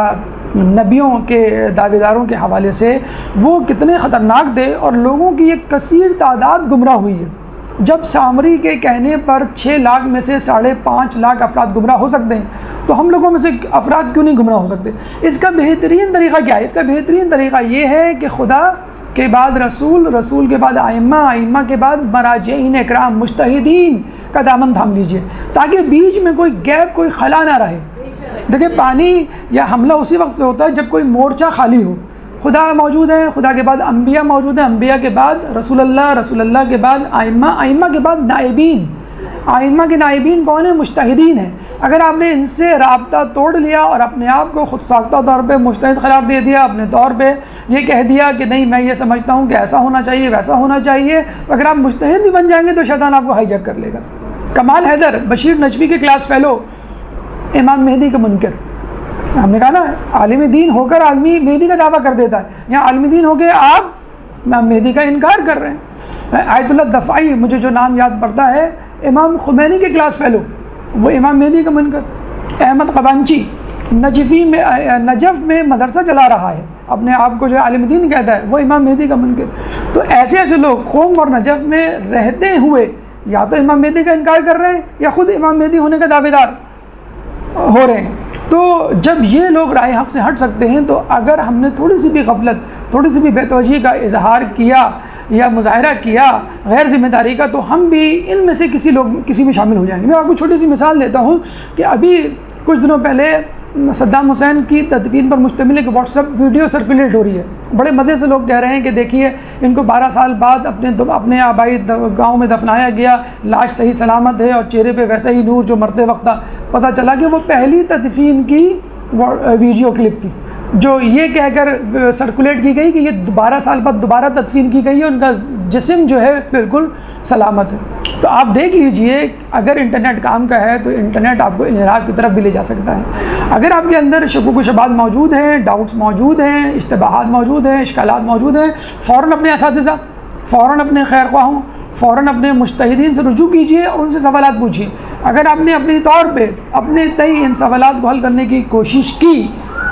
نبیوں کے دعوے داروں کے حوالے سے، وہ کتنے خطرناک تھے اور لوگوں کی ایک کثیر تعداد گمراہ ہوئی ہے۔ جب سامری کے کہنے پر 6 لاکھ میں سے 5.5 لاکھ افراد گمراہ ہو سکتے ہیں تو ہم لوگوں میں سے افراد کیوں نہیں گمراہ ہو سکتے؟ اس کا بہترین طریقہ کیا ہے؟ اس کا بہترین طریقہ یہ ہے کہ خدا کے بعد رسول، رسول کے بعد ائمہ، ائمہ کے بعد مراجعین اکرام، مجتہدین کا دامن تھام لیجئے، تاکہ بیچ میں کوئی گیپ، کوئی خلا نہ رہے۔ دیکھیں پانی یا حملہ اسی وقت سے ہوتا ہے جب کوئی مورچہ خالی ہو۔ خدا موجود ہے، خدا کے بعد انبیاء موجود ہیں، انبیاء کے بعد رسول اللہ، رسول اللہ کے بعد ائمہ، ائمہ کے بعد نائبین۔ ائمہ کے نائبین کون ہیں؟ مجتہدین ہیں۔ اگر آپ نے ان سے رابطہ توڑ لیا اور اپنے آپ کو خود ساختہ طور پہ مجتہد قرار دے دیا، اپنے طور پہ یہ کہہ دیا کہ نہیں میں یہ سمجھتا ہوں کہ ایسا ہونا چاہیے، ویسا ہونا چاہیے، تو اگر آپ مجتہد بھی بن جائیں گے تو شیطان آپ کو ہائی جیک کر لے گا۔ کمال حیدر بشیر نجوی کے کلاس فیلو، امام مہدی کا منکر۔ ہم نے کہا نا عالم دین ہو کر آدمی مہدی کا دعویٰ کر دیتا ہے، یہاں عالم دین ہو کے آپ امام مہدی کا انکار کر رہے ہیں۔ آیت اللہ دفاعی، مجھے جو نام یاد پڑتا ہے، امام خمینی کے کلاس فیلو، وہ امام مہدی کا منکر۔ احمد قبانچی نجف میں مدرسہ چلا رہا ہے، اپنے آپ کو جو عالم دین کہتا ہے، وہ امام مہدی کا منکر۔ تو ایسے ایسے لوگ قوم اور نجف میں رہتے ہوئے یا تو امام مہدی کا انکار کر رہے ہیں یا خود امام مہدی ہونے کا دعوے دار ہو رہے ہیں۔ تو جب یہ لوگ رائے حق سے ہٹ سکتے ہیں تو اگر ہم نے تھوڑی سی بھی غفلت، تھوڑی سی بھی بے توجہی کا اظہار کیا یا مظاہرہ کیا غیر ذمہ داری کا، تو ہم بھی ان میں سے کسی میں شامل ہو جائیں گے۔ میں آپ کو چھوٹی سی مثال دیتا ہوں کہ ابھی کچھ دنوں پہلے صدام حسین کی تدفین پر مشتمل ایک واٹس ایپ ویڈیو سرکولیٹ ہو رہی ہے۔ بڑے مزے سے لوگ کہہ رہے ہیں کہ دیکھیے ان کو 12 سال بعد اپنے آبائی گاؤں میں دفنایا گیا، لاش صحیح سلامت ہے اور چہرے پہ ویسا ہی نور جو مرتے وقت تھا۔ پتہ چلا کہ وہ پہلی تدفین کی ویڈیو کلپ تھی جو یہ کہہ کر سرکولیٹ کی گئی کہ یہ 12 سال بعد دوبارہ تدفین کی گئی ہے، ان کا جسم جو ہے بالکل سلامت ہے۔ تو آپ دیکھ لیجئے اگر انٹرنیٹ کام کا ہے تو انٹرنیٹ آپ کو انحراف کی طرف بھی لے جا سکتا ہے۔ اگر آپ کے اندر شکوک و شبہات موجود ہیں، ڈاؤٹس موجود ہیں، اشتباہات موجود ہیں، اشکالات موجود ہیں، فوراً اپنے اساتذہ، فوراً اپنے خیر خواہوں، فوراً اپنے مجتہدین سے رجوع کیجئے اور ان سے سوالات پوچھیے۔ اگر آپ نے اپنے طور پہ اپنے تئیں ان سوالات کو حل کرنے کی کوشش کی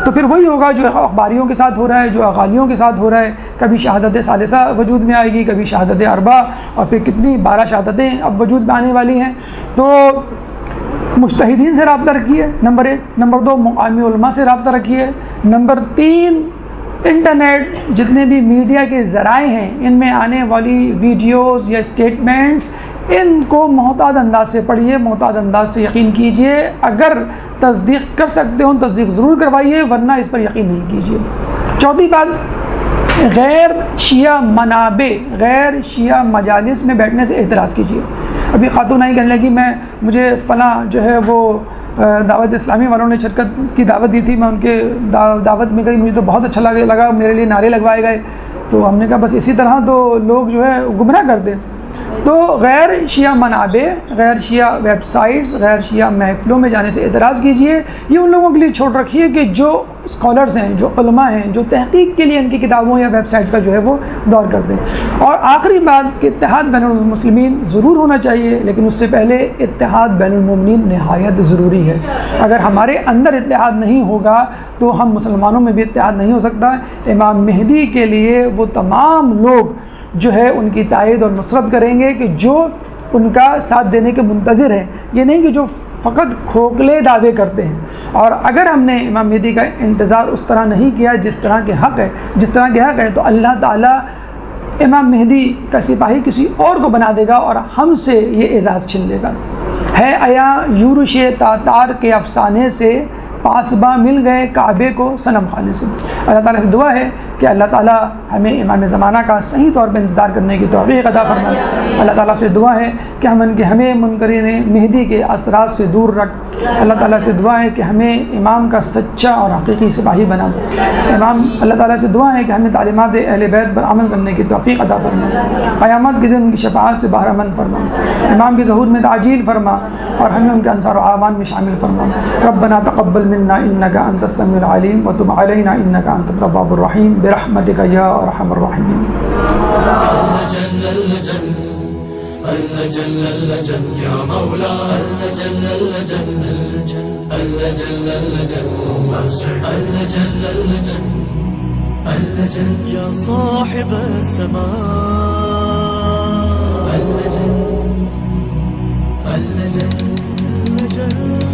تو پھر وہی ہوگا جو اخباریوں کے ساتھ ہو رہا ہے، جو اغالیوں کے ساتھ ہو رہا ہے۔ کبھی شہادت ثالثہ وجود میں آئے گی، کبھی شہادت اربع، اور پھر کتنی 12 شہادتیں اب وجود میں آنے والی ہیں۔ تو مجتہدین سے رابطہ رکھیے، نمبر 1۔ نمبر 2 مقامی علماء سے رابطہ رکھیے۔ نمبر 3 انٹرنیٹ جتنے بھی میڈیا کے ذرائع ہیں ان میں آنے والی ویڈیوز یا اسٹیٹمنٹس، ان کو محتاط انداز سے پڑھیے، محتاط انداز سے یقین کیجئے۔ اگر تصدیق کر سکتے ہوں تصدیق ضرور کروائیے، ورنہ اس پر یقین نہیں کیجئے۔ چوتھی بات، غیر شیعہ منابع، غیر شیعہ مجالس میں بیٹھنے سے احتراز کیجئے۔ ابھی خاتون آئی کہنے لگی مجھے فلاں جو ہے وہ دعوت اسلامی والوں نے شرکت کی دعوت دی تھی، میں ان کے دعوت میں گئی، مجھے تو بہت اچھا لگا، میرے لیے نعرے لگوائے گئے۔ تو ہم نے کہا بس اسی طرح تو لوگ جو ہے گمراہ کرتے ہیں۔ تو غیر شیعہ منابع، غیر شیعہ ویب سائٹس، غیر شیعہ محفلوں میں جانے سے اعتراض کیجئے۔ یہ ان لوگوں کے لیے چھوڑ رکھیے کہ جو اسکالرز ہیں، جو علماء ہیں، جو تحقیق کے لیے ان کی کتابوں یا ویب سائٹس کا جو ہے وہ دور کرتے ہیں۔ اور آخری بات کہ اتحاد بین المسلمین ضرور ہونا چاہیے، لیکن اس سے پہلے اتحاد بین المومنین نہایت ضروری ہے۔ اگر ہمارے اندر اتحاد نہیں ہوگا تو ہم مسلمانوں میں بھی اتحاد نہیں ہو سکتا۔ امام مہدی کے لیے وہ تمام لوگ جو ہے ان کی تائید اور نصرت کریں گے کہ جو ان کا ساتھ دینے کے منتظر ہیں، یہ نہیں کہ جو فقط کھوکھلے دعوے کرتے ہیں۔ اور اگر ہم نے امام مہدی کا انتظار اس طرح نہیں کیا جس طرح کے حق ہے تو اللہ تعالیٰ امام مہدی کا سپاہی کسی اور کو بنا دے گا اور ہم سے یہ اعزاز چھین لے گا۔ ہے آیا یورش تاتار کے افسانے سے پاسباں مل گئے کعبے کو صنم خانے سے۔ اللہ تعالیٰ سے دعا ہے کہ اللہ تعالیٰ ہمیں امام زمانہ کا صحیح طور پہ انتظار کرنے کی توفیق عطا فرمائے۔ اللہ تعالیٰ سے دعا ہے کہ ہمیں منکرین مہدی کے اثرات سے دور رکھ۔ اللہ تعالیٰ سے دعا ہے کہ ہمیں امام کا سچا اور حقیقی سپاہی بنا۔ اللہ تعالیٰ سے دعا ہے کہ ہمیں تعلیمات اہل بیت پر عمل کرنے کی توفیق عطا فرما، قیامت کے دن ان کی شفاعت سے بہرمند فرما، امام کے ظہور میں تعجیل فرما اور ہمیں ان کے انصار و اعوان میں شامل فرما۔ ربنا تقبل منا انک انت السمیع العلیم وتب علینا انک انت التواب الرحیم برحمتک یا ارحم الراحمین۔ یا مولا یا صاحب السماء اللجن